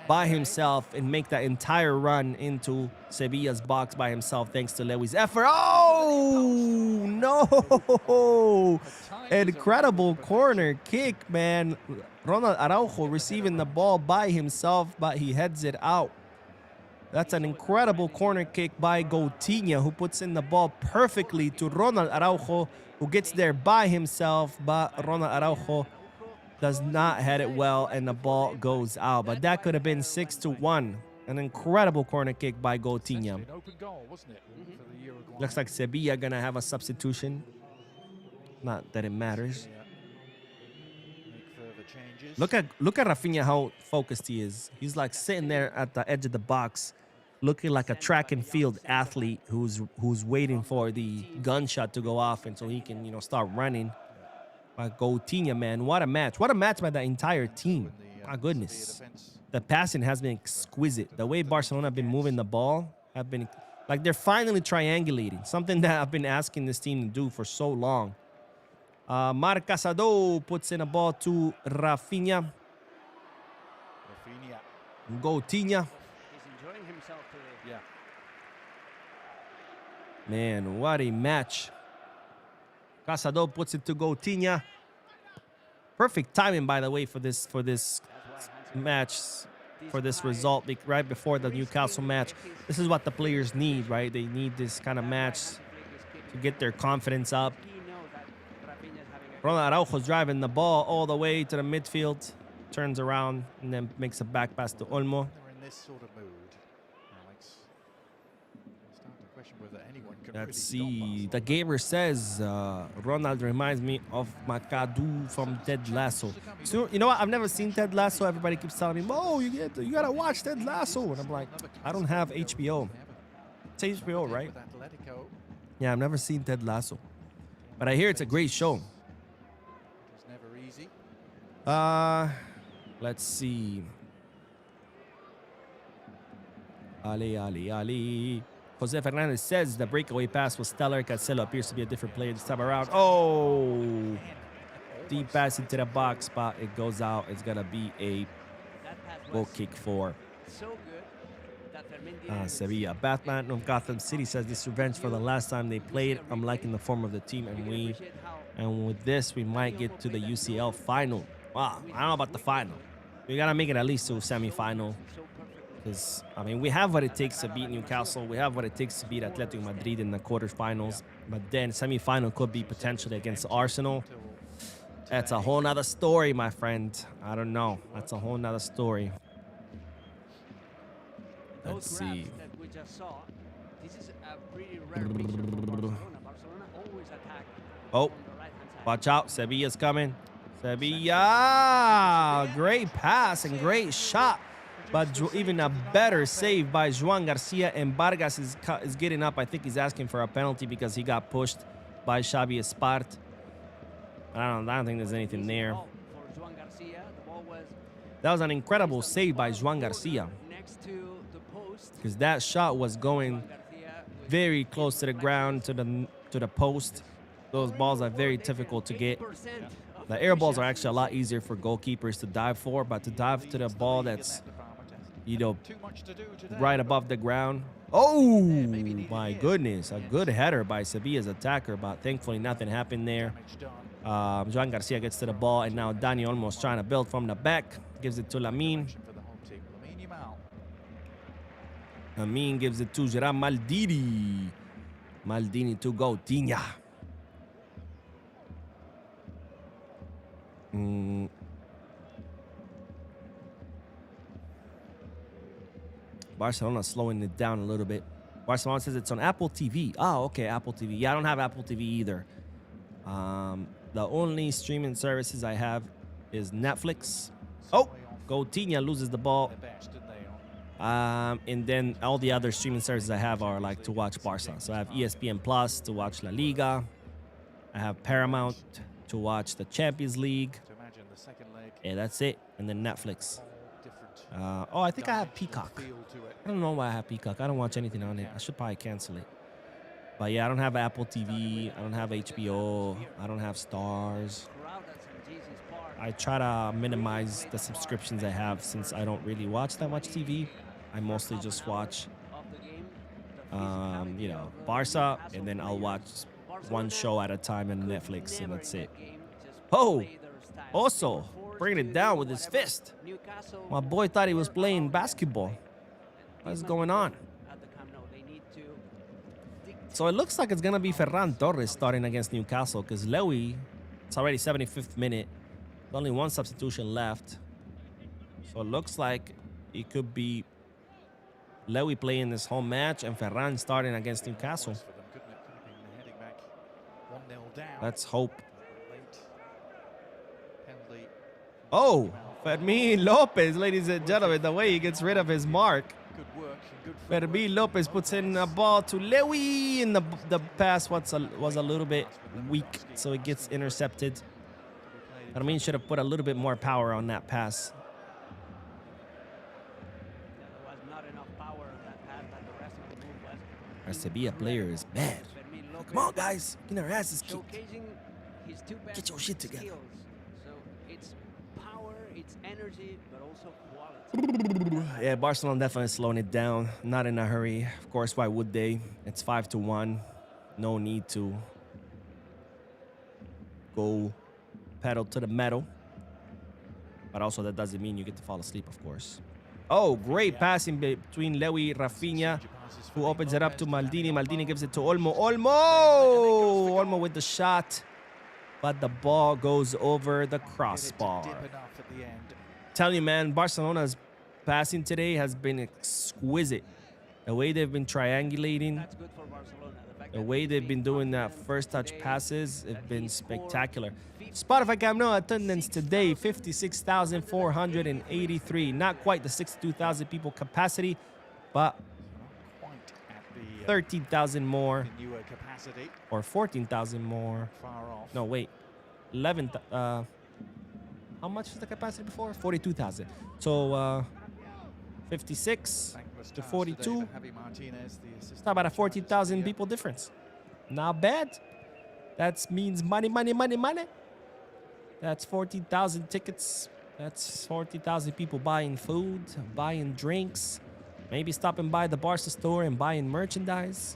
by himself and make that entire run into Sevilla's box by himself thanks to Lewy's effort. Oh, no. Incredible corner kick, man. Ronald Araujo receiving the ball by himself, but he heads it out. That's an incredible corner kick by Coutinho, who puts in the ball perfectly to Ronald Araujo, who gets there by himself, but Ronald Araujo does not head it well, and the ball goes out. But that could have been 6-1. An incredible corner kick by Coutinho. Looks like Sevilla gonna have a substitution. Not that it matters. Look at Rafinha, how focused he is. He's like sitting there at the edge of the box, looking like a track and field athlete who's waiting for the gunshot to go off, and so he can start running. But Coutinho, man, what a match! What a match by the entire team. My goodness, the passing has been exquisite. The way Barcelona have been moving the ball have been like they're finally triangulating, something that I've been asking this team to do for so long. Marc Casado puts in a ball to Rafinha. Coutinho. He's enjoying himself today. Yeah. Man, what a match. Casado puts it to Coutinho. Perfect timing, by the way, for this match, for this result, right before the Newcastle match. This is what the players need, right? They need this kind of match to get their confidence up. Ronald Araujo's driving the ball all the way to the midfield, turns around, and then makes a back pass to Olmo. They're in this sort of mood, Alex. Start to question whether anyone can Let's really see. stop The gamer says Ronald reminds me of Macadu from Ted Lasso. So you know what? I've never seen Ted Lasso. Everybody keeps telling me, "Oh, you gotta watch Ted Lasso," and I'm like, I don't have HBO. It's HBO, right? Yeah, I've never seen Ted Lasso, but I hear it's a great show. It was never easy. Let's see. Ali. Jose Fernandez says the breakaway pass was stellar. Cancelo appears to be a different player this time around. Oh, deep pass into the box, but it goes out. It's gonna be a goal kick for So good that Fermin Sevilla. Batman of Gotham City says this revenge for the last time they played. I'm liking the form of the team, and with this we might get to the UCL final. Wow, I don't know about the final. We gotta make it at least to a semi-final. Because, I mean, we have what it takes to beat Newcastle. We have what it takes to beat Atletico Madrid in the quarterfinals. But then semi-final could be potentially against Arsenal. That's a whole nother story, my friend. I don't know. That's a whole nother story. Let's see. That we just saw, this is a pretty rare vision for Barcelona. Barcelona always attack Oh, on the right-hand side. watch out. Sevilla's coming. Sevilla. Great pass and great shot. But even a better save by Joan Garcia, and Vargas is getting up. I think he's asking for a penalty because he got pushed by Xavi Espart. I don't think there's anything there. That was an incredible save by Joan Garcia, because that shot was going very close to the ground, to the post. Those balls are very difficult to get. The air balls are actually a lot easier for goalkeepers to dive for, but to dive to the ball that's, you know, right above the ground. Oh, my goodness. A good header by Sevilla's attacker, but thankfully nothing happened there. Joan Garcia gets to the ball, and now Dani Olmo's trying to build from the back. Gives it to Lamine. Lamine gives it to Gerard Maldini. Maldini to Coutinho. Barcelona slowing it down a little bit. Barcelona says it's on Apple TV. Oh, okay, Apple TV. Yeah, I don't have Apple TV either. The only streaming services I have is Netflix. Oh, Coutinho loses the ball. And then all the other streaming services I have are like to watch Barca. So I have ESPN Plus to watch La Liga. I have Paramount to watch the Champions League. Yeah, that's it. And then Netflix. Oh, I think I have Peacock. I don't know why I have Peacock. I don't watch anything on it. I should probably cancel it. But yeah, I don't have Apple TV. I don't have HBO. I don't have Stars. I try to minimize the subscriptions I have since I don't really watch that much TV. I mostly just watch, you know, Barca, and then I'll watch one show at a time on Netflix, and that's it. Oh, also bringing it down with his fist. My boy thought he was playing basketball. What's going on? So it looks like it's going to be Ferran Torres starting against Newcastle, because Lewy, it's already 75th minute. There's only one substitution left. So it looks like it could be Lewy playing this home match and Ferran starting against Newcastle. Let's hope. Oh, Fermin Lopez, ladies and gentlemen, the way he gets rid of his mark. Fermin Lopez puts in a ball to Lewy, and the pass was a little bit weak, so it gets intercepted. Fermin should have put a little bit more power on that pass. Our Sevilla player is mad. Come on, guys. Get our asses kicked. Get your shit together. So it's power, it's energy, but also quality. Yeah, Barcelona definitely slowing it down. Not in a hurry. Of course, why would they? It's 5-1. No need to go pedal to the metal. But also, that doesn't mean you get to fall asleep, of course. Oh, great passing between Lewy, Rafinha, who opens it up to Maldini. Maldini gives it to Olmo. Olmo with the shot. But the ball goes over the crossbar. Tell you, man, Barcelona's passing today has been exquisite. The way they've been triangulating, That's good for Barcelona. The fact the that way he's they've been been doing that confident first touch today, passes have that been he scored spectacular. 50 Spotify Camp Nou attendance today, 56,483. Not quite the 62,000 people capacity, but Quite at the 13,000 more newer capacity. or 14,000 more. Far off. No, wait. 11. How much is the capacity before? 42,000. So 56 Thankless to task 42. today for Javi Martinez, the It's assistant about a coach of 40,000 Sevilla. people difference. Not bad. That means money, money, money, money. That's 40,000 tickets. That's 40,000 people buying food, buying drinks, maybe stopping by the Barca store and buying merchandise,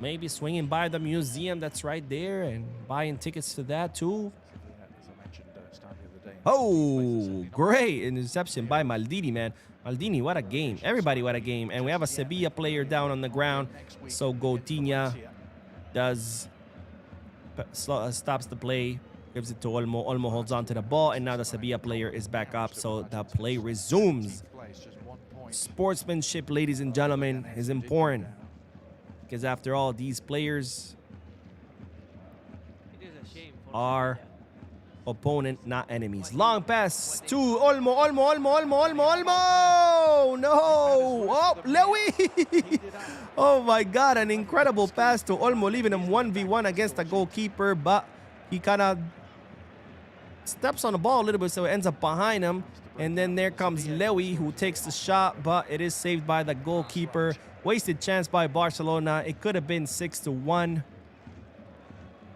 maybe swinging by the museum that's right there and buying tickets to that too. As I mentioned, started the day in Oh, great interception by Maldini, man. Maldini, what a game. Everybody, what a game. And we have a Sevilla player down on the ground. So Coutinho does stops the play, gives it to Olmo. Olmo holds on to the ball, and now the Sevilla player is back up. So the play resumes. Sportsmanship, ladies and gentlemen, is important. Because after all, these players It is a shame for are Sevilla. opponent, not enemies. Long pass to Olmo, Olmo, Olmo, Olmo, Olmo, Olmo! No! Oh, Lewy! Oh my God, an incredible pass to Olmo, leaving him 1v1 against the goalkeeper, but he kind of steps on the ball a little bit, so it ends up behind him. And then there comes Lewy, who takes the shot, but it is saved by the goalkeeper. Wasted chance by Barcelona. It could have been 6-1.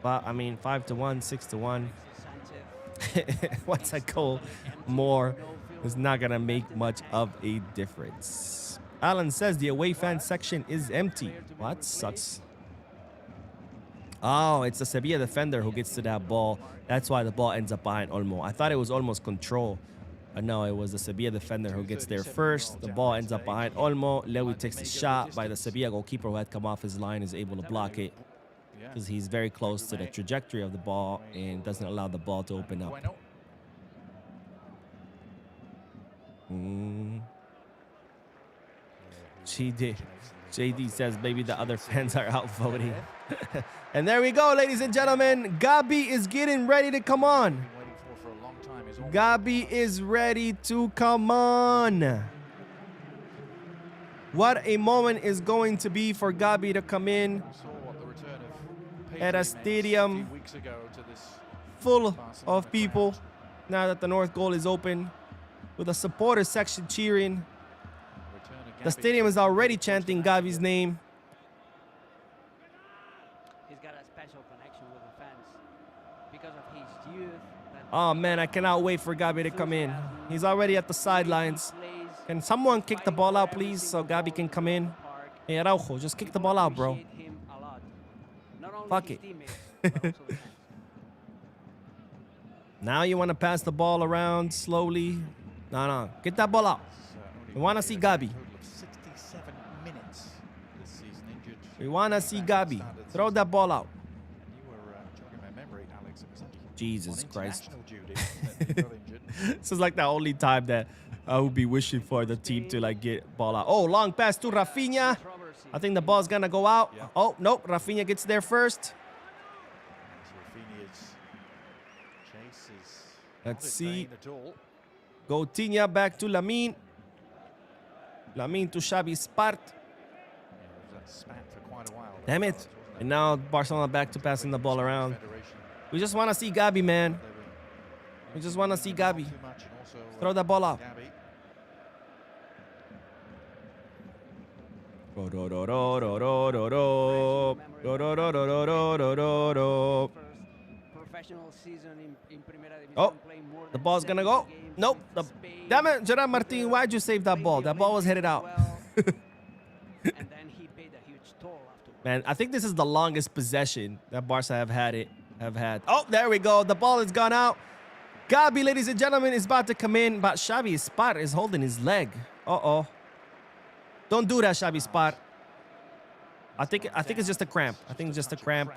But, I mean, 5-1, 6-1. What's a goal more is not going to make much of a difference. Alan says the away fan section is empty. What? Sucks. Oh, it's the Sevilla defender who gets to that ball. That's why the ball ends up behind Olmo. I thought it was Olmo's control. But no, it was the Sevilla defender who gets there first. The ball ends up behind Olmo. Lewy takes the shot by the Sevilla goalkeeper who had come off his line, is able to block it because he's very close to the trajectory of the ball and doesn't allow the ball to open up. JD says maybe the other fans are outvoting. And there we go, ladies and gentlemen. Gavi is getting ready to come on. Gavi is ready to come on. What a moment is going to be for Gavi to come in at a stadium full of people now that the North Goal is open, with a supporter section cheering. The stadium is already chanting Gavi's name. He's got a special connection with the fans because of his youth. Oh man, I cannot wait for Gavi to come in. He's already at the sidelines. Can someone kick the ball out, please, so Gavi can come in? Hey, Araujo, just kick the ball out, bro. Fuck it. Now you want to pass the ball around slowly? No, get that ball out. We want to see Gavi. We want to see Gavi. Throw that ball out. Jesus Christ. This is like the only time that I would be wishing for the team to like get ball out. Oh, long pass to Rafinha. I think the ball's gonna go out. Oh, nope. Rafinha gets there first. Let's see. Coutinho back to Lamine. Lamine to Xavi Spart. Damn it. And now Barcelona back to passing the ball around. We just want to see Gavi, man. We just want to see Gavi. Throw that ball out. Oh, the ball's going to go. Nope. Damn it, Gerard Martin, why'd you save that ball? That ball was headed out. Man, I think this is the longest possession that Barca have had. Oh, there we go. The ball has gone out. Gavi, ladies and gentlemen, is about to come in, but Xavi Spart is holding his leg. Uh-oh. Don't do that, Xavi Spart. I think it's just a cramp. I think it's just a cramp.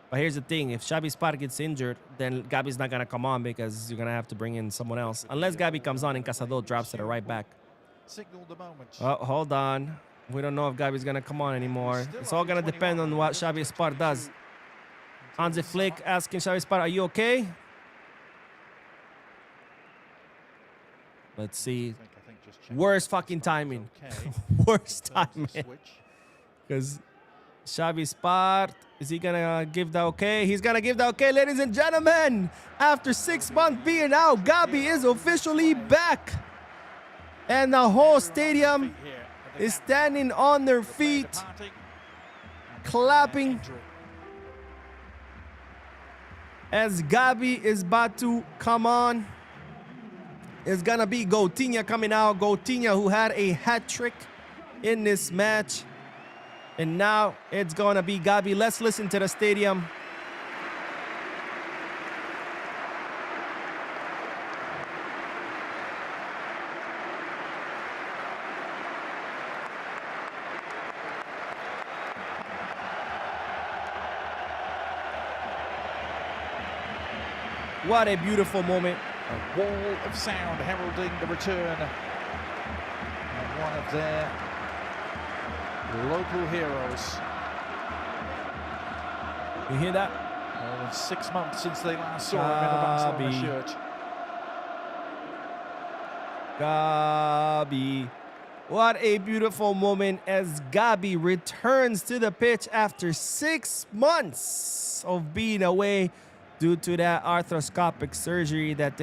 But here's the thing. If Xavi Spart gets injured, then Gavi's not going to come on because you're going to have to bring in someone else. Unless Gavi comes on and Casado drops it right back. Oh, hold on. We don't know if Gavi's going to come on anymore. It's all going to depend on what Xavi Spar does. Hansi Flick asking Xavi Spar, are you okay? Let's see. Worst fucking timing. Worst timing. Because Xavi Spar, is he going to give the okay? He's going to give the okay, ladies and gentlemen. After 6 months being out, Gavi is officially back. And the whole stadium is standing on their feet, clapping as Gavi is about to come on. It's gonna be Coutinho coming out. Coutinho, who had a hat trick in this match, and now it's gonna be Gavi. Let's listen to the stadium. What a beautiful moment. A wall of sound heralding the return of one of their local heroes. You hear that? More than 6 months since they last saw him in a Barcelona shirt. Gavi. What a beautiful moment as Gavi returns to the pitch after 6 months of being away due to that arthroscopic surgery that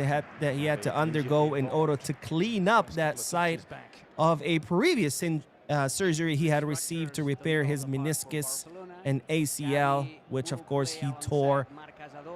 he had to undergo in order to clean up that site of a previous surgery he had received to repair his meniscus and ACL, which of course he tore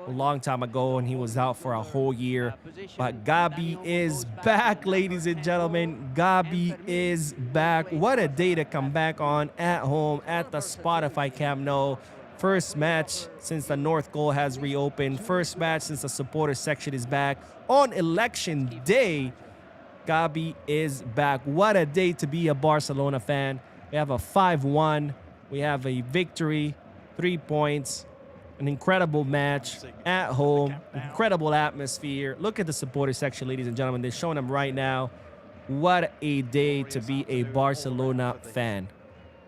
a long time ago, and he was out for a whole year. But Gavi is back, ladies and gentlemen. Gavi is back. What a day to come back on at home at the Spotify Camp Nou. First match since the North Goal has reopened. First match since the supporter section is back. On election day, Gavi is back. What a day to be a Barcelona fan. We have a 5-1. We have a victory, 3 points. An incredible match at home. Incredible atmosphere. Look at the supporter section, ladies and gentlemen. They're showing them right now. What a day to be a Barcelona fan.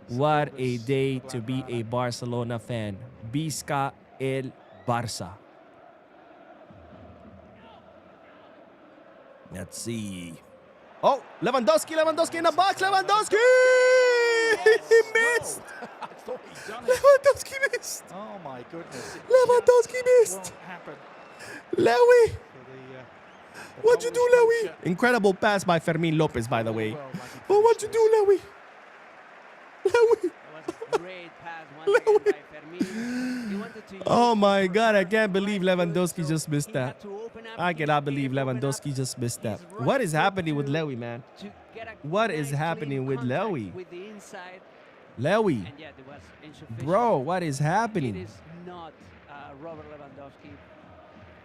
What a day to be a Barcelona fan. Visca el Barça. Let's see. Oh, Lewandowski in the box. Lewandowski! He missed. Lewandowski missed. Oh my goodness. Lewandowski missed. Lewy. What'd you do, Lewy? Incredible pass by Fermin Lopez, by the way. Oh, what'd you do, Lewy? Lewy. Great pass once again by Fermin. He wanted to Oh my God, I can't believe Lewandowski just missed that. I cannot believe Lewandowski just missed that. What is happening with Lewy, man? What is happening with Lewy? Lewy. Bro, what is happening? It is not Robert Lewandowski.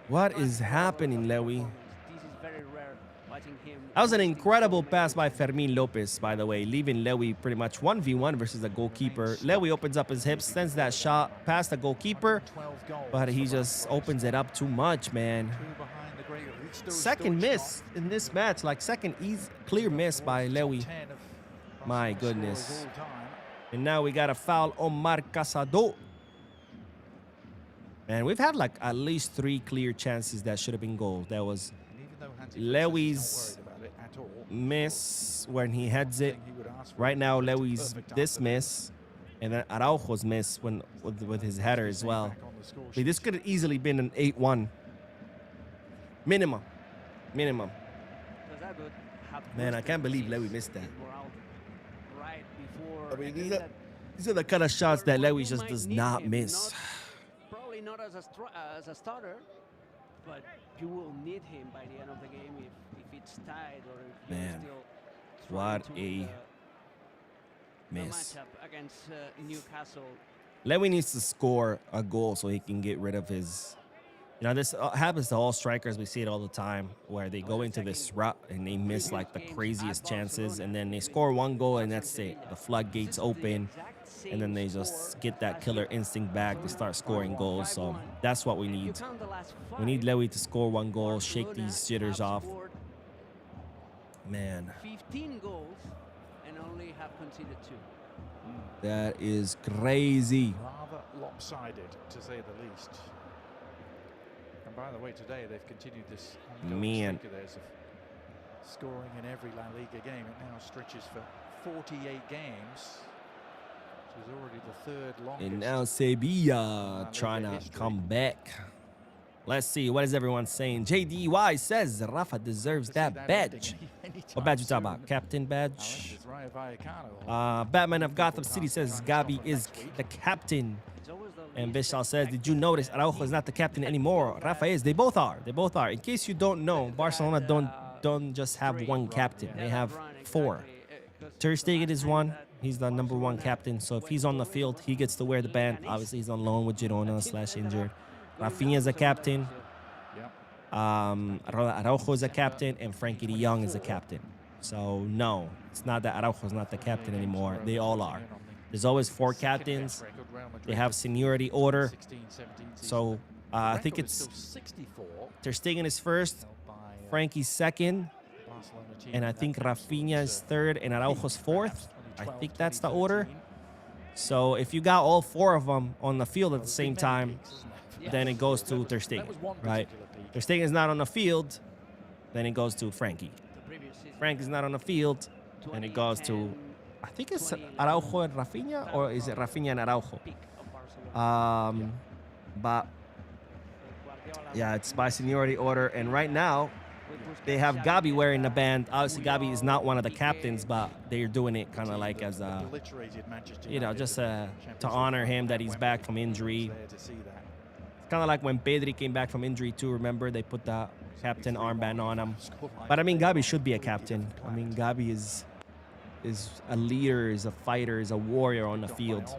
What is happening, Lewy? This is very rare watching him. That was an incredible pass by Fermin Lopez, by the way, leaving Lewy pretty much 1v1 versus the goalkeeper. Lewy opens up his hips, sends that shot past the goalkeeper, but he just opens it up too much, man. Second miss in this match, like second clear miss by Lewy. My goodness. And now we got a foul on Marc Casado. Man, we've had like at least 3 clear chances that should have been goal. That was Lewy's miss when he heads it. Right now, Lewy's this miss, and then Araujo's miss with his header as well. I mean, this could have easily been an 8-1. Minimum. Man, I can't believe Lewy missed that. I mean, these are the kind of shots that Lewy just does not miss. Probably not as a starter, but you will need him by the end of the game if it's tied or if you're still what to a the miss. matchup against Newcastle. Lewy needs to score a goal so he can get rid of his... You know, this happens to all strikers. We see it all the time where they go into this rut and they miss like the craziest chances, and then they score 1 goal and that's it. The floodgates open, and then they just get that killer instinct back. They start scoring goals. So that's what we need. We need Lewy to score 1 goal, shake these jitters off. Man. 15 goals and only have conceded 2. That is crazy. Rather lopsided, to say the least. And by the way, today they've continued this ongoing streak of theirs of scoring in every La Liga game. It now stretches for 48 games, which is already the 3rd longest. And now Sevilla trying to come back. Let's see, what is everyone saying? JDY says Rafa deserves that badge. What badge you talking about? Captain badge? Batman of Gotham City says Gavi is the captain. And Vishal says, did you notice Araujo is not the captain anymore? Rafa is. They both are. They both are. In case you don't know, Barcelona don't just have one captain. They have 4. Ter Stegen is one. He's the number 1 captain. So if he's on the field, he gets to wear the band. Obviously, he's on loan with Girona / injured. Rafinha is a captain. Araujo is a captain, and Frankie de Jong is a captain. So no, it's not that Araujo is not the captain anymore. They all are. There's always 4 captains. They have seniority order. So I think it's Ter Stegen is 1st, Frankie's 2nd, and I think Rafinha is 3rd, and Araujo's 4th. I think that's the order. So if you got all 4 of them on the field at the same time, then it goes to Ter Stegen, right? Ter Stegen is not on the field, then it goes to Frankie. Frankie's not on the field, and it goes to, I think it's Araujo and Rafinha, or is it Rafinha and Araujo? But yeah, it's by seniority order, and right now they have Gavi wearing the band. Obviously, Gavi is not one of the captains, but they're doing it kind of like as a, just to honor him that he's back from injury. Kind of like when Pedri came back from injury too. Remember, they put the captain armband on him. But I mean, Gavi should be a captain. I mean, Gavi is a leader, is a fighter, is a warrior on the field.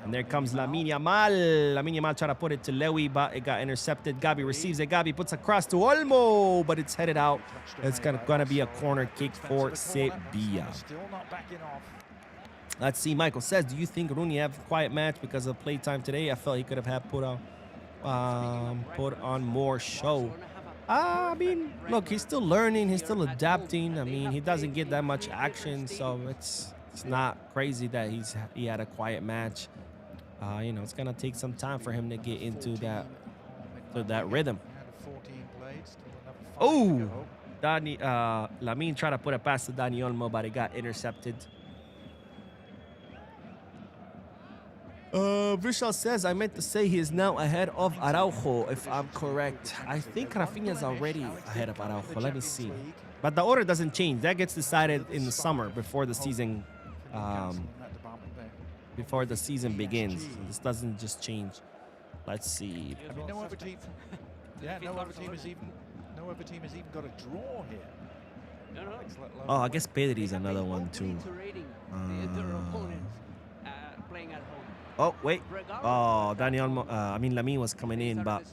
And there comes Lamine Yamal. Lamine Yamal trying to put it to Lewy, but it got intercepted. Gavi receives it. Gavi puts a cross to Olmo, but it's headed out. It's gonna be a corner kick for Sevilla. Let's see. Michael says, do you think Rooney have a quiet match because of playtime today? I felt he could have put on more show. I mean, look, he's still learning. He's still adapting. I mean, he doesn't get that much action, so it's not crazy that he had a quiet match. It's gonna take some time for him to get into that rhythm. Oh, Lamine tried to put a pass to Dani Olmo, but it got intercepted. Vishal says, I meant to say he is now ahead of Araujo, if I'm correct. I think Rafinha is already ahead of Araujo. Let me see. But the order doesn't change. That gets decided in the summer before the season begins. This doesn't just change. Let's see. I mean, no other team has even got a draw here. Oh, I guess Pedri is another one too. Oh, wait. Oh, Lamine was coming in, but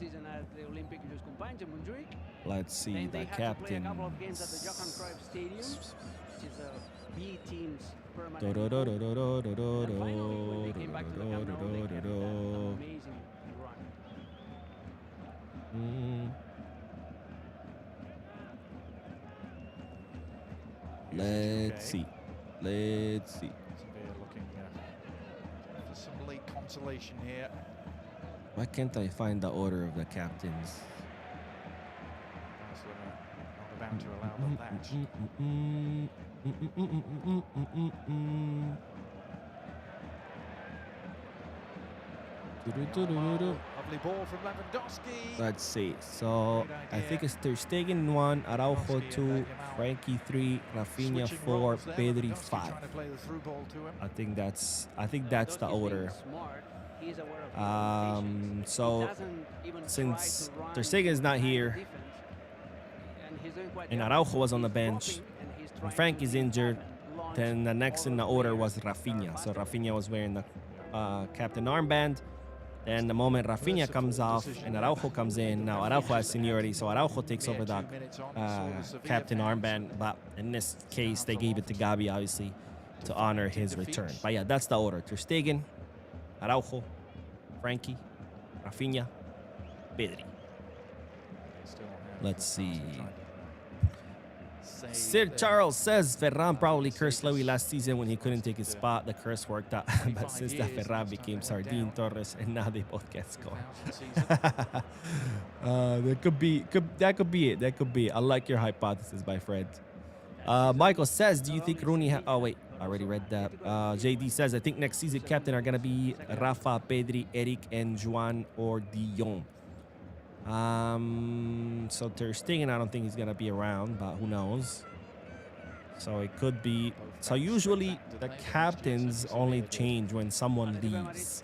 let's see the captain. Let's see. Some late consolation here. Why can't I find the order of the captains? Not about to allow them that. Lovely ball from Lewandowski. Let's see. So I think it's Ter Stegen 1, Araujo 2, Frankie 3, Rafinha 4, Pedri 5. I think that's the order. So since Ter Stegen is not here and Araujo was on the bench and Frankie's injured, then the next in the order was Rafinha. So Rafinha was wearing the captain armband. Then the moment Rafinha comes off and Araujo comes in, now Araujo has seniority, so Araujo takes over the captain armband. But in this case, they gave it to Gavi, obviously, to honor his return. But yeah, that's the order. Ter Stegen, Araujo, Frankie, Rafinha, Pedri. Let's see. Sir Charles says Ferran probably cursed Louis last season when he couldn't take his spot. The curse worked out. But since that Ferran became Sardine Torres and now they both get scored. That could be it. That could be it. I like your hypothesis, my friend. Michael says, do you think Rooney... oh, wait. I already read that. JD says, I think next season captain are going to be Rafa, Pedri, Eric, and Juan or De Jong. So Ter Stegen, I don't think he's going to be around, but who knows? So it could be... So usually the captains only change when someone leaves.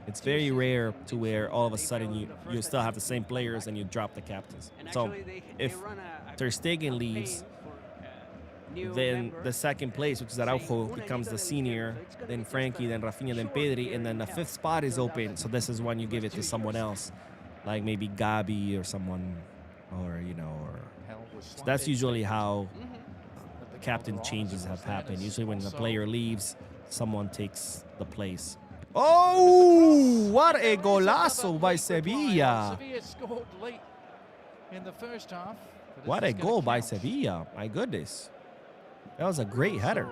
It's very rare to where all of a sudden you still have the same players and you drop the captains. So if Ter Stegen leaves, then the second place, which is Araujo, becomes the senior, then Frankie, then Rafinha, then Pedri, and then the fifth spot is open. So this is when you give it to someone else, like maybe Gavi or someone, or, you know, or... So that's usually how captain changes have happened. Usually when the player leaves, someone takes the place. Oh, what a golazo by Sevilla. Sevilla scored late in the first half. What a goal by Sevilla. My goodness. That was a great header.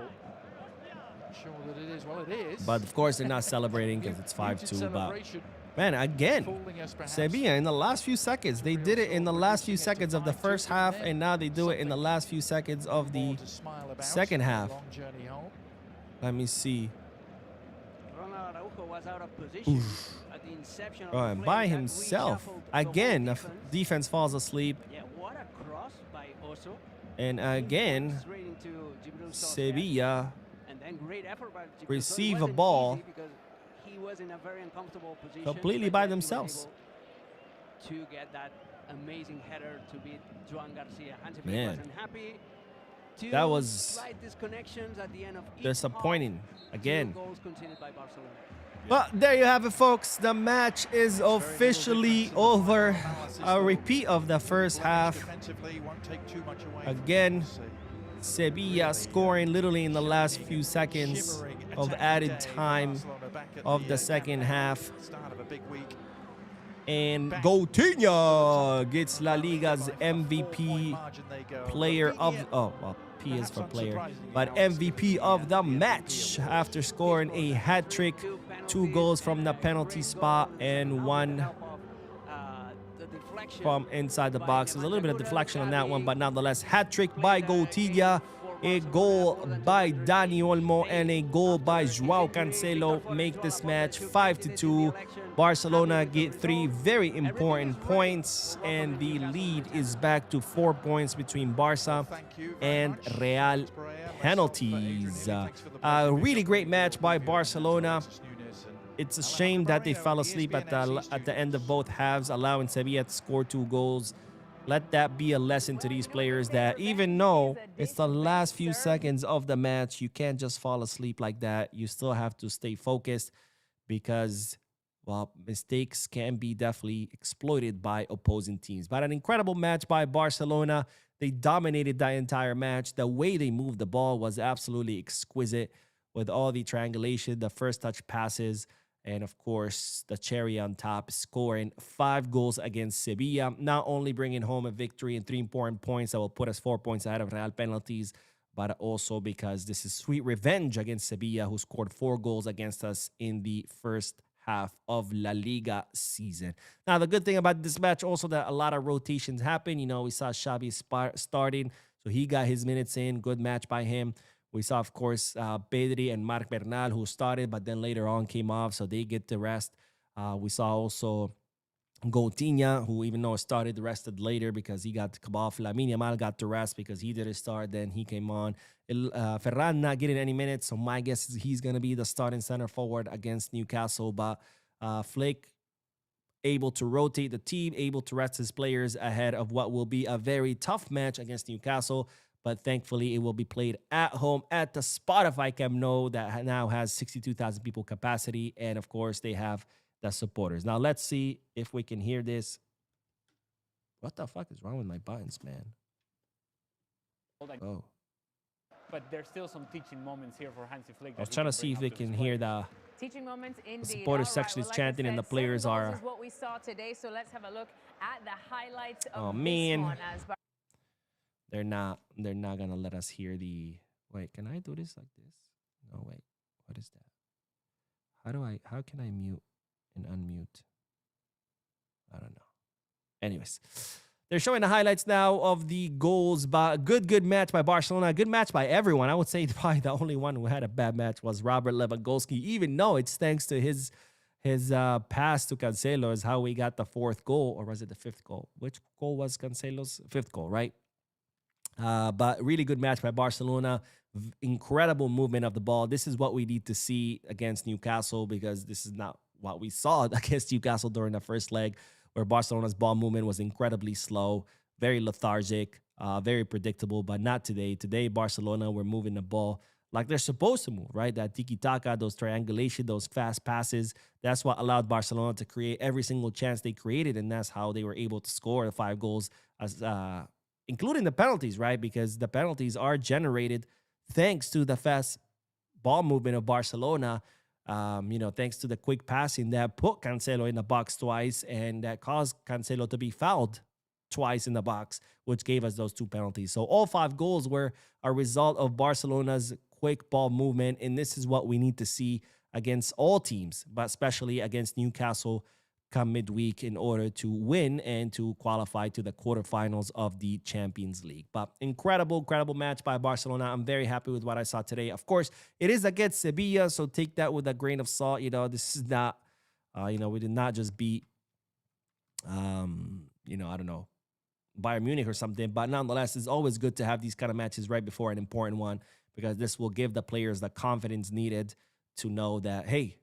Sure that it is. Well, it is. But of course they're not celebrating because it's 5-2. But man, again, Sevilla in the last few seconds. They did it in the last few seconds of the first half, and now they do it in the last few seconds of the second half. Let me see. Was out of position at the inception of and by himself. Again, the defense falls asleep. Yeah, what a cross by Oso. And again, Sevilla receive a ball he was in a very uncomfortable position completely by themselves. To get that amazing header to beat Joan Garcia. Man, wasn't happy. That was at the end of disappointing again. Goals conceded by Barcelona. Well, there you have it, folks. The match is officially over. A repeat of the first half. Again, Sevilla scoring literally in the last few seconds of added time of the second half. And Coutinho gets La Liga's MVP player of... Oh, well, P is for player. But MVP of the match after scoring a hat-trick. 2 goals from the penalty spot and 1 from inside the box. There's a little bit of deflection on that one, but nonetheless, hat-trick by Coutinho. A goal by Dani Olmo and a goal by Joao Cancelo make this match 5-2. Barcelona get 3 very important points, and the lead is back to 4 points between Barca and Real. Penalties. A really great match by Barcelona. It's a shame that they fell asleep at the end of both halves, allowing Sevilla to score 2 goals. Let that be a lesson to these players that even though it's the last few seconds of the match, you can't just fall asleep like that. You still have to stay focused because, well, mistakes can be definitely exploited by opposing teams. But an incredible match by Barcelona. They dominated the entire match. The way they moved the ball was absolutely exquisite with all the triangulation, the first touch passes, and, of course, the cherry on top, scoring 5 goals against Sevilla, not only bringing home a victory and 3 important points that will put us 4 points ahead of Real penalties, but also because this is sweet revenge against Sevilla, who scored 4 goals against us in the first half of La Liga season. Now, the good thing about this match also that a lot of rotations happen. You know, we saw Xavi starting, so he got his minutes in. Good match by him. We saw, of course, Pedri and Marc Bernal, who started, but then later on came off, so they get the rest. We saw also Coutinho, who even though started, rested later because he got to come off. Lamine Yamal got the rest because he didn't start, then he came on. Ferran not getting any minutes, so my guess is he's going to be the starting center forward against Newcastle. But Flick able to rotate the team, able to rest his players ahead of what will be a very tough match against Newcastle. But thankfully, it will be played at home at the Spotify Camp Nou that now has 62,000 people capacity. And, of course, they have the supporters. Now, let's see if we can hear this. What the fuck is wrong with my buttons, man? Oh. But there's still some teaching moments here for Hansi Flick. I was trying to see if we can hear the teaching moments indeed. The supporters section is chanting and the players are... This is what we saw today, so let's have a look at the highlights of this one. They're not gonna let us hear the. Wait, can I do this like this? No, wait. What is that? How can I mute and unmute? I don't know. Anyways, they're showing the highlights now of the goals. But good match by Barcelona. Good match by everyone. I would say probably the only one who had a bad match was Robert Lewandowski. Even though it's thanks to his pass to Cancelo is how we got the 4th goal, or was it the 5th goal? Which goal was Cancelo's 5th goal, right? But really good match by Barcelona. Incredible movement of the ball. This is what we need to see against Newcastle, because this is not what we saw against Newcastle during the first leg, where Barcelona's ball movement was incredibly slow, very lethargic, very predictable, but not today. Today, Barcelona were moving the ball like they're supposed to move, right? That tiki-taka, those triangulation, those fast passes, that's what allowed Barcelona to create every single chance they created, and that's how they were able to score the 5 goals, including the penalties, right? Because the penalties are generated thanks to the fast ball movement of Barcelona, thanks to the quick passing that put Cancelo in the box twice and that caused Cancelo to be fouled twice in the box, which gave us those 2 penalties. So all 5 goals were a result of Barcelona's quick ball movement, and this is what we need to see against all teams, but especially against Newcastle come midweek in order to win and to qualify to the quarterfinals of the Champions League. But incredible match by Barcelona. I'm very happy with what I saw today. Of course, it is against Sevilla, so take that with a grain of salt. This is not, we did not just beat, I don't know, Bayern Munich or something. But nonetheless, it's always good to have these kind of matches right before an important one, because this will give the players the confidence needed to know that, hey,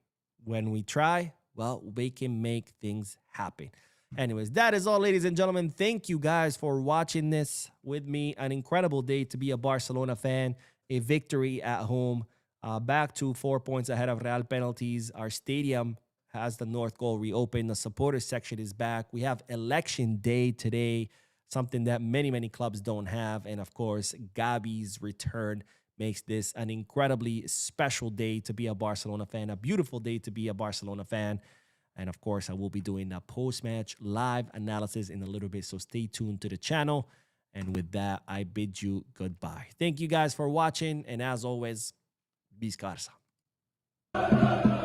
when we try, well, we can make things happen. Anyways, that is all, ladies and gentlemen. Thank you guys for watching this with me. An incredible day to be a Barcelona fan. A victory at home. Back to 4 points ahead of Real penalties. Our stadium has the north goal reopened. The supporters section is back. We have election day today, something that many clubs don't have. And of course, Gavi's return makes this an incredibly special day to be a Barcelona fan, a beautiful day to be a Barcelona fan. And of course, I will be doing a post-match live analysis in a little bit, so stay tuned to the channel. And with that, I bid you goodbye. Thank you guys for watching, and as always, Visca Barça.